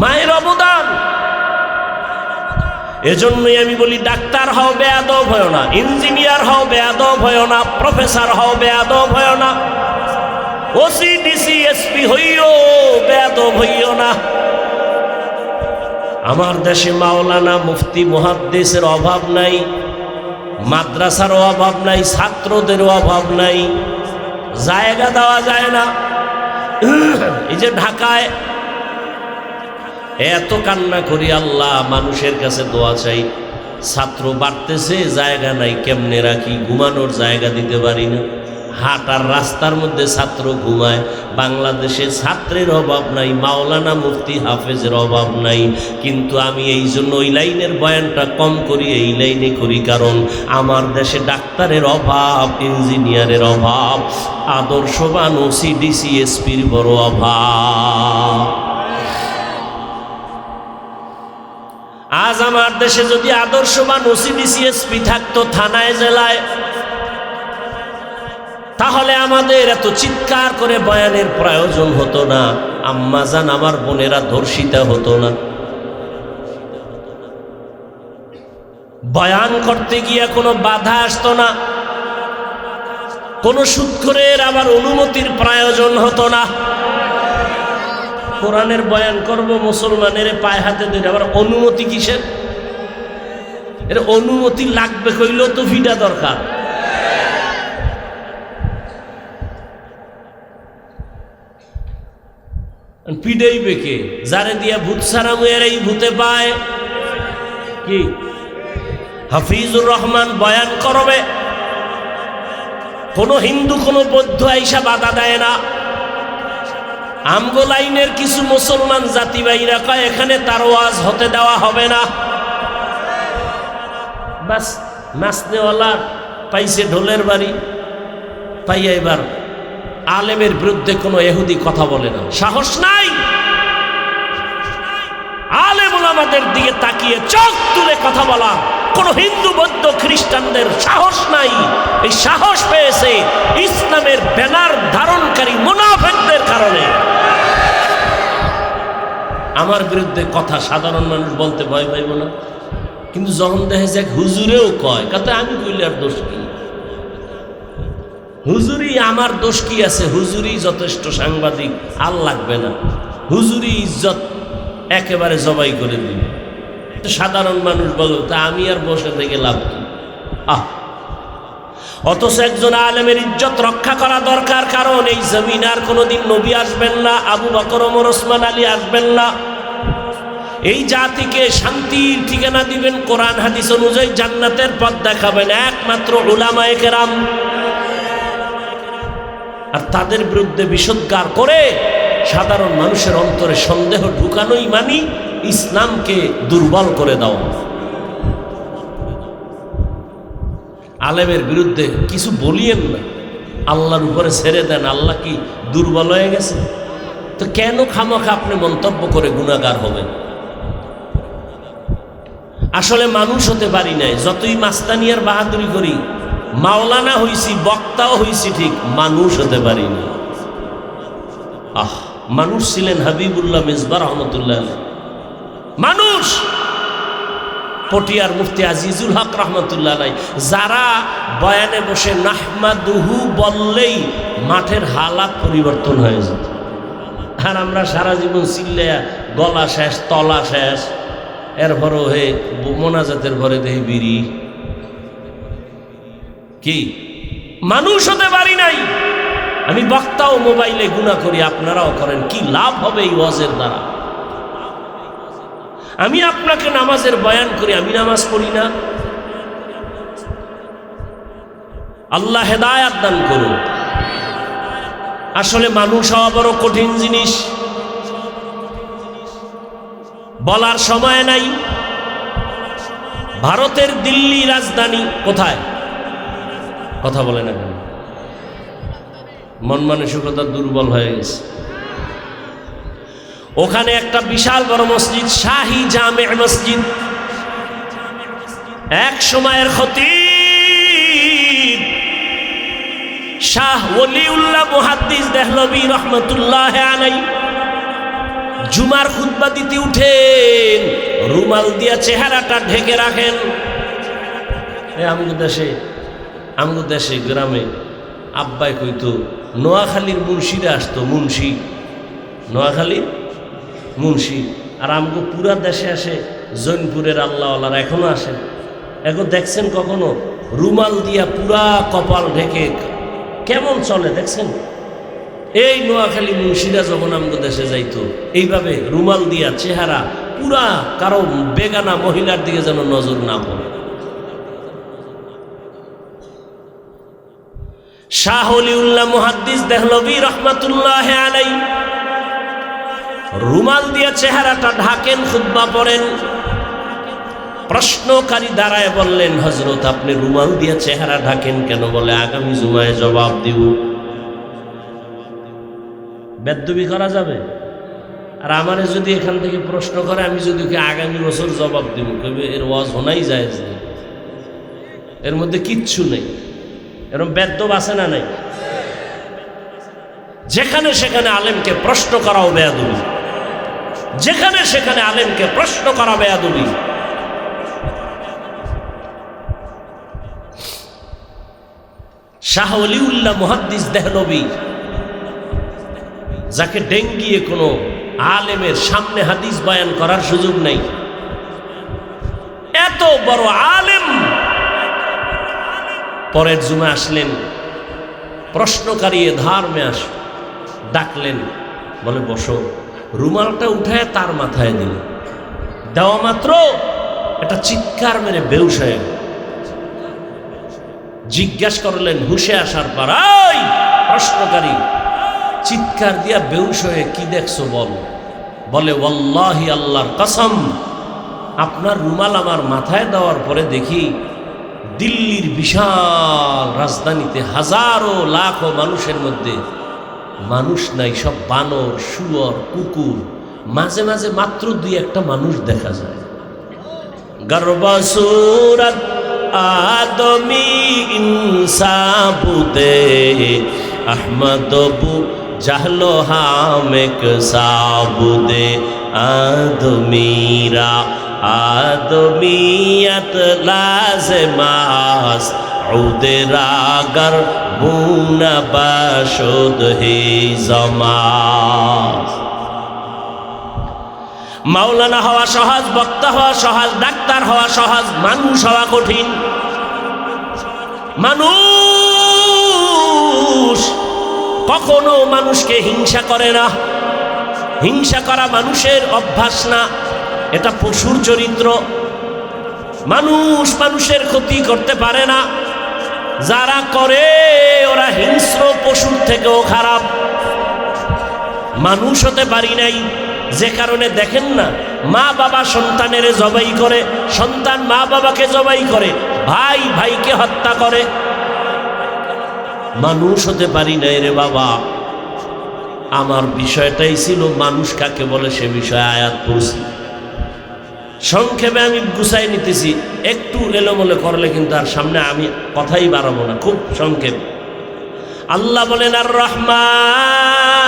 মায়ের অবদান। এজন্যই আমি বলি, ডাক্তার হও বেয়াদব হয় না, ইঞ্জিনিয়ার হও বেয়াদব হয় না, প্রফেসর হও বেয়াদব হয় না, ওসি ডিসি এসপি হইও বেয়াদব হইও না। আমার দেশে মাওলানা মুফতি মুহাদ্দিসের অভাব নাই, মাদ্রাসার অভাব নাই, ছাত্রদের অভাব নাই, জায়গা দেওয়া যায় না। এই যে ঢাকায় এত কান্না করি, আল্লাহ মানুষের কাছে দোয়া চাই, ছাত্র বাড়তেছে, জায়গা নাই, কেমনে রাখি, ঘুমানোর জায়গা দিতে পারি না। হাঁটার রাস্তার মধ্যে ছাত্র ঘুমায়। বাংলাদেশে ছাত্রের অভাব নাই, মাওলানা মুফতি হাফেজের অভাব নাই, কিন্তু আমি এই জন্য ওই লাইনের বয়ানটা কম করি, এই লাইনে করি কারণ আমার দেশে ডাক্তারের অভাব, ইঞ্জিনিয়ারের অভাব, আদর্শবান ওসি ডিসি এসপির বড় অভাব। আজ আমার দেশে যদি আদর্শবান ওসি ডিসি এসপি থাকতো থানায় জেলায়, তাহলে আমাদের এত চিৎকার করে বয়ানের প্রয়োজন হতো না, আম্মাজান আমার বোনেরা ধর্ষিতা হতো না। বয়ান করতে গিয়ে কোনো বাধা আসতো না। কোন সুদখোরের আবার অনুমতির প্রয়োজন হতো না। কোরআনের বয়ান করব, মুসলমানের পায়ে হাতে ধরে আবার অনুমতি কিসের? এর অনুমতি লাগবে কইলেও তো ভিডা দরকার। পিডাইবে কে? যারে দিয়া ভূত সারামু এরাই ভূতে পায়। কি হাফিজুর রহমান বয়ান করবে, কোন হিন্দু কোন বৌদ্ধ আইসা বাধা দেয় না। আমগো লাইনের কিছু মুসলমান জাতি ভাইরা কয় এখানে তার ওয়াজ হতে দেওয়া হবে না। বাস নাচনেওয়ালা পাইছে ঢোলের বাড়ি, পাইয়া এবার আলেমের বিরুদ্ধে কোনো ইহুদি কথা বলে না, সাহস নাই। আলেম ওলামাদের দিকে তাকিয়ে চোখ তুলে কথা বলা কোন হিন্দু বৌদ্ধ খ্রিস্টানদের সাহস নাই। এই সাহস পেয়েছে ইসলামের ব্যানার ধারণকারী মুনাফিকদের কারণে। আমার বিরুদ্ধে কথা সাধারণ মানুষ বলতে ভয় পাইব না, কিন্তু যখন দেখে যে হুজুরেও কয়, কথা আমি কইলে আর দোষ কি? হুজুরি আমার দোষ কি আছে? হুজুরি যথেষ্ট সাংবাদিক, আর লাগবে না। হুজুরি ইজ্জত একেবারে জবাই করে দিল। সাধারণ মানুষ বলো, তা আমি আর বসে থেকে লাভ কি? অথচ একজন আলেমের ইজ্জত রক্ষা করা দরকার, কারণ এই জমিন আর কোনোদিন নবী আসবেন না, আবু বকর ওমর ওসমান আলী আসবেন না। এই জাতিকে শান্তির ঠিকানা দিবেন, কোরআন হাদিস অনুযায়ী জান্নাতের পথ দেখাবেন একমাত্র উলামায়ে কেরাম। আর তাদের বিরুদ্ধে বিষোদ্গার করে সাধারণ মানুষের অন্তরে সন্দেহ ঢুকানোই মানি ইসলামকে দুর্বল করে দাও। আলেমের বিরুদ্ধে কিছু বলিয়েন না, আল্লাহর উপরে ছেড়ে দেন। আল্লাহ কি দুর্বল হয়ে গেছে? তো কেন খামাখা আপনি মন্তব্য করে গুনাহগার হবেন? আসলে মানুষ হতে পারি নাই, যতই মাস্তানিয়ার বাহাদুরি করি, মাওলানা হইছি, বক্তাও হইছি, ঠিক মানুষ হতে পারি না। মানুষ ছিলেন হাবিবুল্লাহ মিসবাহ রহমতুল্লাহ আলাইহি, মানুষ। পটিয়ার মুফতি আজিজুল হক রহমতুল্লাহ আলাইহি, যারা বয়ানে বসে নাহমাদুহু বললেই মাঠের হালাত পরিবর্তন হয়ে যেত। আর আমরা সারা জীবন চিল্লায়া গলা শেষ, তলা শেষ, এরপরও হে মোনাজাতের ঘরে দেহি বিড়ি। কি মানুষ হতে পারি নাই? আমি বক্তাও মোবাইলে গুনাহ করি, আপনারাও করেন, কি লাভ হবে এই ওয়াজের দ্বারা? আমি আপনাকে নামাজের বয়ান করি, আমি নামাজ পড়ি না। আল্লাহ হেদায়াত দান করুন। আসলে মানুষ হওয়া বড় কঠিন জিনিস, বলার সময় নাই। ভারতের দিল্লি রাজধানী কোথায়? কথা বলে না কেন? মন মানসিকতা দুর্বল হয়ে গেছে। ওখানে একটা বিশাল বড় মসজিদ, শাহী জামে মসজিদ, এক সময়ের খতীব শাহ ওলিউল্লাহ মুহাদ্দিস দেহলভী রহমতুল্লাহ আলাইহি জুমার খুতবা দিতে উঠেন, রুমাল দিয়া চেহারাটা ঢেকে রাখেন। আমগো দেশে গ্রামে আব্বাই কইতো নোয়াখালীর মুন্সিরা আসতো, মুন্সি, নোয়াখালীর মুন্সি। আর আমগো পুরা দেশে আসে জৈনপুরের আল্লাহওয়ালারা, এখনো আসেন। এখন দেখছেন কখনো রুমাল দিয়া পুরা কপাল ঢেকে কেমন চলে দেখছেন? এই নোয়াখালী মুন্সিরা যখন আমগো দেশে যাইতো, এইভাবে রুমাল দিয়া চেহারা পুরা, কারো বেগানা মহিলার দিকে যেন নজর না পড়ে। শাহ ওলিউল্লাহ মুহাদ্দিস দেহলভী রহমাতুল্লাহ আলাইহি রুমাল দিয়ে চেহারাটা ঢাকেন, খুতবা পড়েন। প্রশ্নকারী দাঁড়ায় বললেন, হযরত আপনি রুমাল দিয়ে চেহারা ঢাকেন কেন? বলে আগামী জুমায় জবাব দিব। বেদবি করা যাবে? আর আমারে যদি এখান থেকে প্রশ্ন করে, আমি যদি আগামী বছর জবাব দিব, কইবে এর ওয়াজ হোনাই জায়েজ নেই, এর মধ্যে কিচ্ছু নেই। এরকম বেদব আছে না নাই? যেখানে সেখানে আলেমকে প্রশ্ন করাও বেয়াদবি, যেখানে সেখানে আলেমকে প্রশ্ন করা বেয়াদবি। শাহ ওলিউল্লাহ মুহাদ্দিস দেহলভী, যাকে ডেঙ্গিয়ে কোনো আলেমের সামনে হাদিস বয়ান করার সুযোগ নেই, এত বড় আলেম, পরের জুমা আসলেন, প্রশ্নকারী ধার্মে ডাকলেন, বলে বসো। রুমালটা উঠায় তার মাথায় দিল, দেওয়া মাত্র একটা চিৎকার মেরে বেহুশ হয়ে গেল। জিজ্ঞাস করলেন হুশে আসার পর, এই প্রশ্নকারী, চিৎকার দিয়া বেহুশ হয়ে কি দেখছো বল? বলে ওয়াল্লাহি আল্লাহর কসম, আপনার রুমাল আমার মাথায় দেওয়ার পরে দেখি দিল্লির বিশাল রাজধানীতে হাজারো লাখো মানুষের মধ্যে মানুষ নাই, সব বানর, শুয়োর, কুকুর, মাঝে মাঝে মাত্র দুই একটা মানুষ দেখা যায়। গর্বসুরত আদমি ইনসাবুদে আহমদ বু জাহলো হামেক সাবুদে আদমিরা আদমিয়ত লাজমাস উদেরাগর বুনা বাশুদ হি জমাস। মাওলানা হওয়া সহজ, বক্তা হওয়া সহজ, ডাক্তার হওয়া সহজ, মানুষ হওয়া কঠিন। মানুষ কখনো মানুষকে হিংসা করে না, হিংসা করা মানুষের অভ্যাস না, এটা পশুর চরিত্র। মানুষ মানুষের ক্ষতি করতে পারে না, যারা করে ওরা হিংস্র পশুর থেকেও খারাপ। মানুষ হতে পারি নাই, যে কারণে দেখেন না মা বাবা সন্তানের জবাই করে, সন্তান মা বাবাকে জবাই করে, ভাই ভাইকে হত্যা করে। মানুষ হতে পারি নাই রে বাবা। আমার বিষয়টাই ছিল মানুষ কাকে বলে, সে বিষয়ে আয়াত পড়ছি। সংক্ষেপে আমি গুছাই নিতেছি, একটু এলোমেলো করলে কিন্তু আর সামনে আমি কথাই বাড়াবো না, খুব সংক্ষেপ। আল্লাহ বলেন আর রহমান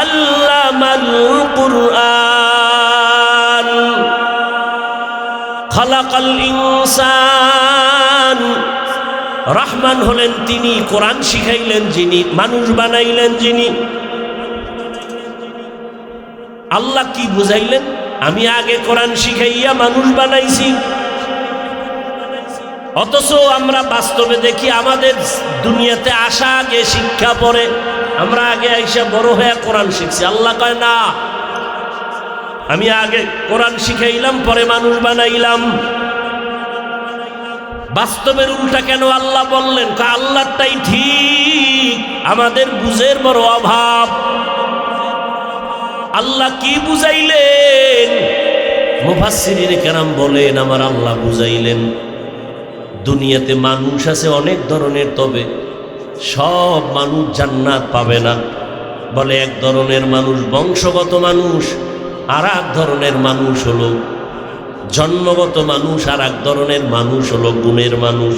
আল্লামাল কুরআন খালাকাল ইনসান। রহমান হলেন তিনি, কোরআন শিখাইলেন যিনি, মানুষ বানাইলেন যিনি। আল্লাহ কি বুঝাইলেন? আমি আগে কোরআন শিখাইয়া মানুষ বানাইছি। অথচ আমরা বাস্তবে দেখি আমাদের দুনিয়াতে আসা আগে শিক্ষা পড়ে, আমরা আগে আইসা বড় হয়ে কোরআন শিখছি। আল্লাহ কয় না, আমি আগে কোরআন শিখাইলাম পরে মানুষ বানাইলাম। বাস্তবের উল্টা কেন আল্লাহ বললেন? আল্লাহটাই ঠিক, আমাদের বুঝের বড় অভাব। আল্লাহ কি বুঝাইলেন? মুফাসসিরিনে কেরাম বলেন আমার আল্লাহ বুঝাইলেন দুনিয়াতে মানুষ আছে অনেক ধরনের, তবে সব মানুষ জান্নাত পাবে না। বলে এক ধরনের মানুষ বংশগত মানুষ, আর এক ধরনের মানুষ হলো জন্মগত মানুষ, আর এক ধরনের মানুষ হলো গুণের মানুষ।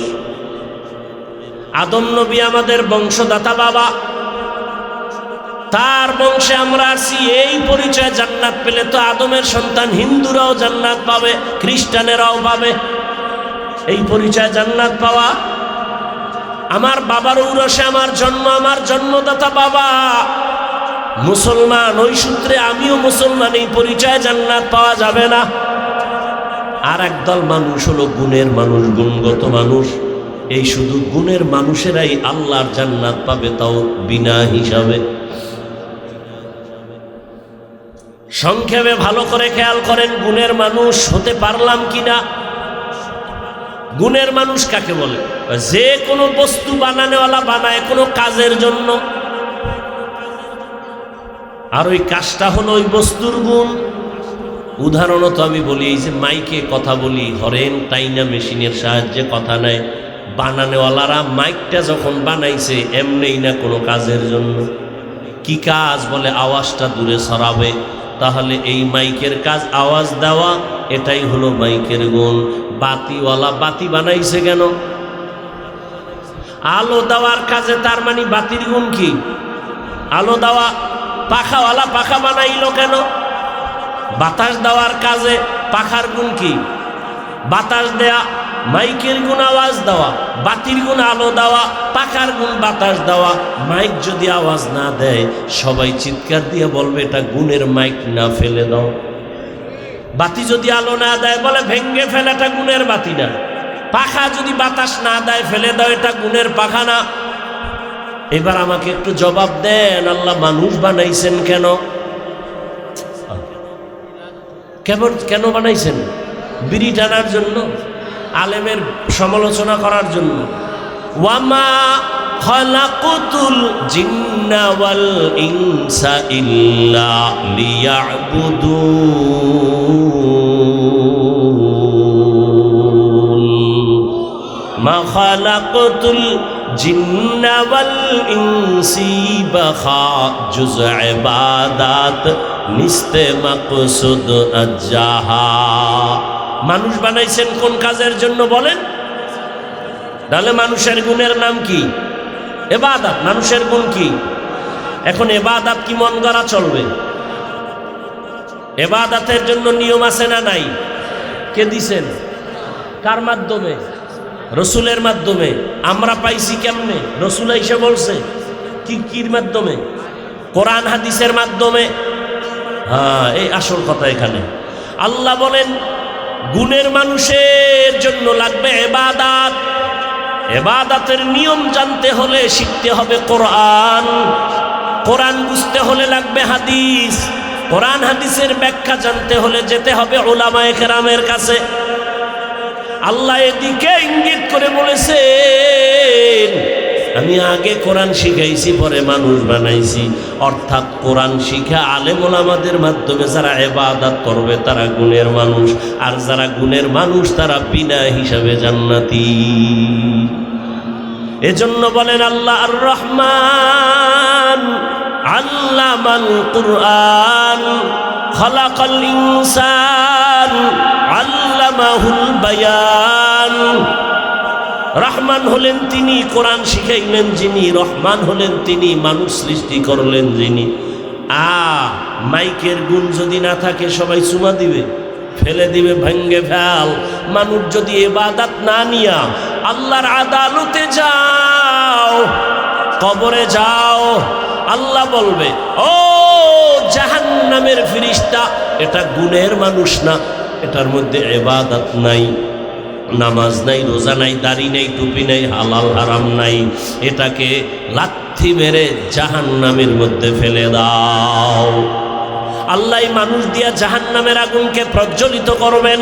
আদম নবী আমাদের বংশদাতা বাবা, তার বংশে আমরা আছি, এই পরিচয় জান্নাত পেলে তো আদমের সন্তান হিন্দুরাও জান্নাত পাবে, খ্রিস্টানেরাও পাবে। এই পরিচয় জান্নাত পাওয়া। আমার বাবার ঔরসে আমার জন্ম, আমার জন্মদাতা বাবা মুসলমান, ওই সূত্রে আমিও মুসলমান, এই পরিচয় জান্নাত পাওয়া যাবে না। আর একদল মানুষ হলো গুণের মানুষ, গুণগত মানুষ। এই শুধু গুণের মানুষেরাই আল্লাহর জান্নাত পাবে, তাও বিনা হিসাবে। সংক্ষেপে ভালো করে খেয়াল করেন, গুণের মানুষ হতে পারলাম কিনা। গুণের মানুষ কাকে বলে? যে কোনো বস্তু বানানোওয়ালা বানায় কোনো কাজের জন্য, আর ওই কাজটা হলো ওই বস্তুর গুণ। উদাহরণত আমি বলি, এই যে মাইকে কথা বলি, হরেন টাইনা মেশিনের সাহায্যে কথা নেয়, বানানোওয়ালারা মাইকটা যখন বানাইছে এমনিই না কোনো কাজের জন্য। কি কাজ? বলে আওয়াজটা দূরে ছড়াবে। তাহলে এই মাইকের কাজ আওয়াজ দেওয়া, এটাই হলো মাইকের গুণ। বাতিওয়ালা বাতি বানাইছে কেন? আলো দেওয়ার কাজে, তার মানে বাতির গুণ কি? আলো দেওয়া। পাখাওয়ালা পাখা বানাইলো কেন? বাতাস দেওয়ার কাজে। পাখার গুণ কি? বাতাস দেয়া। মাইকের গুণ আওয়াজ দেওয়া, বাতির গুণ আলো দেওয়া, পাখার গুণ বাতাস দেওয়া। মাইক যদি আওয়াজ না দেয় সবাই চিৎকার দিয়ে বলবে এটা গুণের মাইক না, ফেলে দাও। বাতি যদি আলো না দেয় বলে ভেঙ্গে ফেলে, এটা গুণের বাতি না। পাখা যদি বাতাস না দেয় ফেলে দাও, এটা গুণের পাখা না। এবার আমাকে একটু জবাব দেন, আল্লাহ মানুষ বানাইছেন কেন? কেন বানাইছেন? বিড়ি টানার জন্য? আলেমের সমালোচনা করার জন্য? ওয়ামা খালাকুতুল জিন্না ওয়াল ইনসা ইল্লা লিয়াবুদুন। মা খালাকুতুল জিন্না ওয়াল ইনসি বাখা জুজ ইবাদাত নিস্তে মাকসুদ আজ্জাহা। মানুষ বানাইছেন কোন কাজের জন্য বলেন? তাহলে মানুষের গুণের নাম কি? ইবাদত। মানুষের গুণ কি? এখন ইবাদত কি মন গড়া চলবে? ইবাদতের জন্য নিয়ম আছে না নাই? কে দিছেন? কার মাধ্যমে? রসুলের মাধ্যমে। আমরা পাইছি কেমনে? রসুল এসে বলছে। কির মাধ্যমে? কোরআন হাদিসের মাধ্যমে। হ্যাঁ, এই আসল কথা এখানে। আল্লাহ বলেন গুণের মানুষের জন্য লাগবে ইবাদত। ইবাদতের নিয়ম জানতে হলে শিখতে হবে কোরআন। কোরআন বুঝতে হলে লাগবে হাদিস। কোরআন হাদিসের ব্যাখ্যা জানতে হলে যেতে হবে উলামায়ে কেরামের কাছে। আল্লাহ এদিকে ইঙ্গিত করে বলেছেন আমি আগে কোরআন শিখাইছি, পরে মানুষ বানাইছি। অর্থাৎ কোরআন শিখা আলেম ওলামাদের মাধ্যমে যারা ইবাদত করবে তারা গুণের মানুষ, আর যারা গুণের মানুষ তারা বিনা হিসাবে জান্নাতি। এজন্য বলেন আল্লাহ আর রহমান আল্লামাল কুরআন খালাকাল ইনসান আল্লামাহুল বায়ান। রহমান হলেন তিনি, কোরআন শিখাইলেন যিনি। রহমান হলেন তিনি, মানুষ সৃষ্টি করলেন যিনি। মাইকের গুণ যদি না থাকে সবাই চুমা দিবে, ফেলে দিবে, ভেঙ্গে ফেল। মানুষ যদি ইবাদত না নিয়া আল্লাহর আদালতে যাও, কবরে যাও, আল্লাহ বলবে ও জাহান্নামের ফেরেশতা, এটা গুণের মানুষ না, এটার মধ্যে ইবাদত নাই, নামাজ নাই, রোজা নাই, দাড়ি নাই, টুপি নাই, হালাল হারাম নাই, এটাকে লাথি মেরে জাহান্নামের মধ্যে ফেলে দাও। আল্লাহ মানুষ দিয়া জাহান্নামের আগুনকে প্রজ্বলিত করবেন।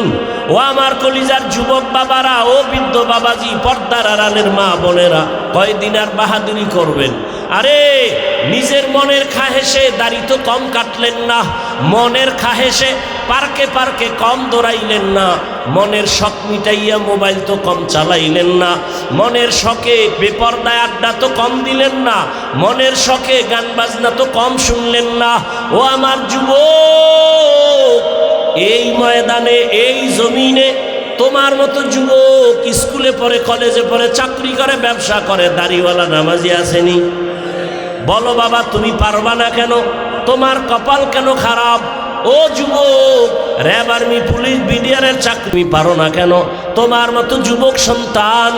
ও আমার কলিজার যুবক বাবারা, ও বৃদ্ধ বাবাজি, পর্দার আড়ালের মা বোনেরা, কয়দিন আর বাহাদুরি করবেন? আরে নিজের মনের খাহেসে দাড়ি তো কম কাটলেন না, মনের খাহেসে পার্কে পার্কে কম দৌড়াইলেন না, মনের শখ মিটাইয়া মোবাইল তো কম চালাইলেন না, মনের শখে বেপর্দায় আড্ডা তো কম দিলেন না, মনের শখে গান বাজনা তো কম শুনলেন না। ও আমার যুবক, এই ময়দানে, এই জমিনে তোমার মতো যুবক স্কুলে পড়ে, কলেজে পড়ে, চাকরি করে, ব্যবসা করে, দাড়িওয়ালা নামাজি আসেনি? বলো বাবা, তুমি পারবা না কেন? তোমার কপাল কেন খারাপ? ও যুবক, র্যাব, আর্মি, পুলিশ, বিডিআরের চাকরি পারো না কেন? তোমার মতো যুবক সন্তান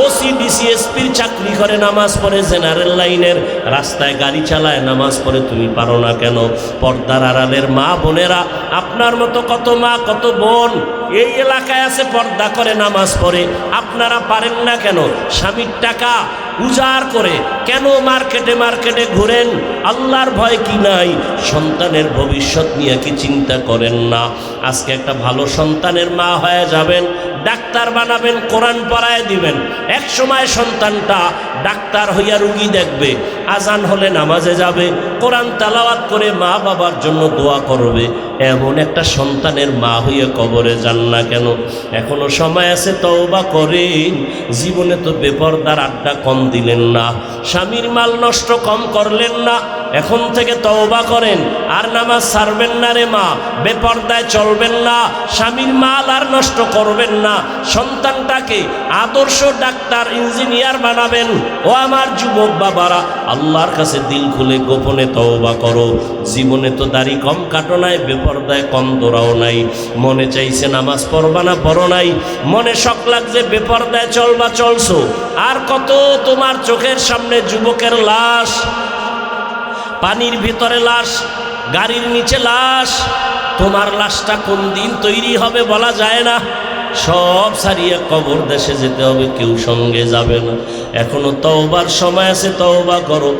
ওসি, ডিসি, এসপির চাকরি করে, নামাজ পড়ে, জেনারেল লাইনের রাস্তায় গাড়ি চালায়, নামাজ পড়ে, তুমি পারো না কেন? পর্দার আড়ালের মা বোনেরা, আপনার মতো কত মা, কত বোন এই এলাকায় আছে, পর্দা করে, নামাজ পড়ে, আপনারা পারেন না কেন? স্বামীর টাকা উজাড় করে কেন মার্কেটে মার্কেটে ঘুরেন? আল্লাহর ভয় কি নাই? সন্তানের ভবিষ্যৎ নিয়ে কি চিন্তা করেন না? আজকে একটা ভালো সন্তানের মা হয়ে যাবেন, ডাক্তার বানাবেন, কোরআন পড়ায় দিবেন, এক সময় সন্তানটা ডাক্তার হইয়া রুগী দেখবে, আজান হলে নামাজে যাবে, কোরআন তেলাওয়াত করে মা বাবার জন্য দোয়া করবে। এমন একটা সন্তানের মা হইয়া কবরে যান না কেন? এখনো সময় আছে, তওবা করেন। জীবনে তো বেপরদার আড্ডা কম দিলেন না, স্বামীর মাল নষ্ট কম করলেন না, এখন থেকে তওবা করেন, আর নামাজ ছাড়বেন না রে মা, বেপরদায় চলবেন না, স্বামীর মাল আর নষ্ট করবেন না, সন্তানটাকে আদর্শ ডাক্তার ইঞ্জিনিয়ার বানাবেন। ও আমার যুবক বাবারা, আল্লাহর কাছে দিল খুলে গোপনে তওবা করো। জীবনে তো দাড়ি কম কাটো নাই, বেপরদায় কম দৌড়াও নাই, মনে চাইছে নামাজ পড়বা না পড়ো নাই, মনে শখ লাগছে বেপরদায় চলবা চলছো। আর কত তোমার চোখের সামনে যুবকের লাশ, পানির ভিতরে লাশ, গাড়ির নিচে লাশ। তোমার লাশটা কোন দিন তৈরি হবে বলা যায় না। সব ছাড়িয়ে কবর দেশে যেতে হবে, কেউ সঙ্গে যাবে না। এখনো তওবার সময় আছে, তওবা করো।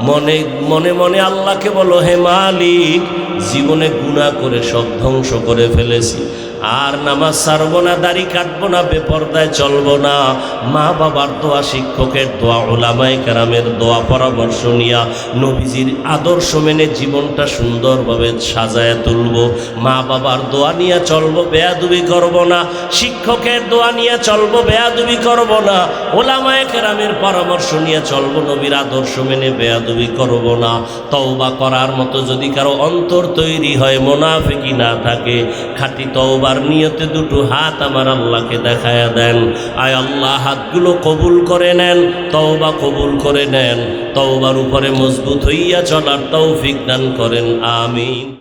মনে মনে মনে আল্লাহকে বলো, হে মালিক, জীবনে গুনাহ করে সব ধ্বংস করে ফেলেছি, আর নামাজ ছাড়বো না, দাড়ি কাটবো না, বেপরদায় চলবো না। মা বাবার দোয়া, শিক্ষকের দোয়া, উলামায়ে কেরামের দোয়া, পরামর্শ নিয়া নবীজির আদর্শ মেনে জীবনটা সুন্দরভাবে সাজায় তুলবো। মা বাবার দোয়া নিয়ে চলবো, বেয়াদবি করব না। শিক্ষকের দোয়া নিয়ে চলবো, বেয়াদবি করব না। উলামায়ে কেরামের পরামর্শ নিয়ে চলবো, নবীর আদর্শ মেনে বেয়াদবি করব না। তওবা করার মতো যদি কারো অন্তর তৈরি হয়, মুনাফিকি না থাকে, খাঁটি তওবার নিয়তে দুটো হাত আমার আল্লাহকে দেখায়া দেন। আয় আল্লাহ, হাতগুলো কবুল করে নেন, তওবা কবুল করে নেন, তওবার উপরে মজবুত হইয়া চলার তৌফিক দান করেন, আমিন।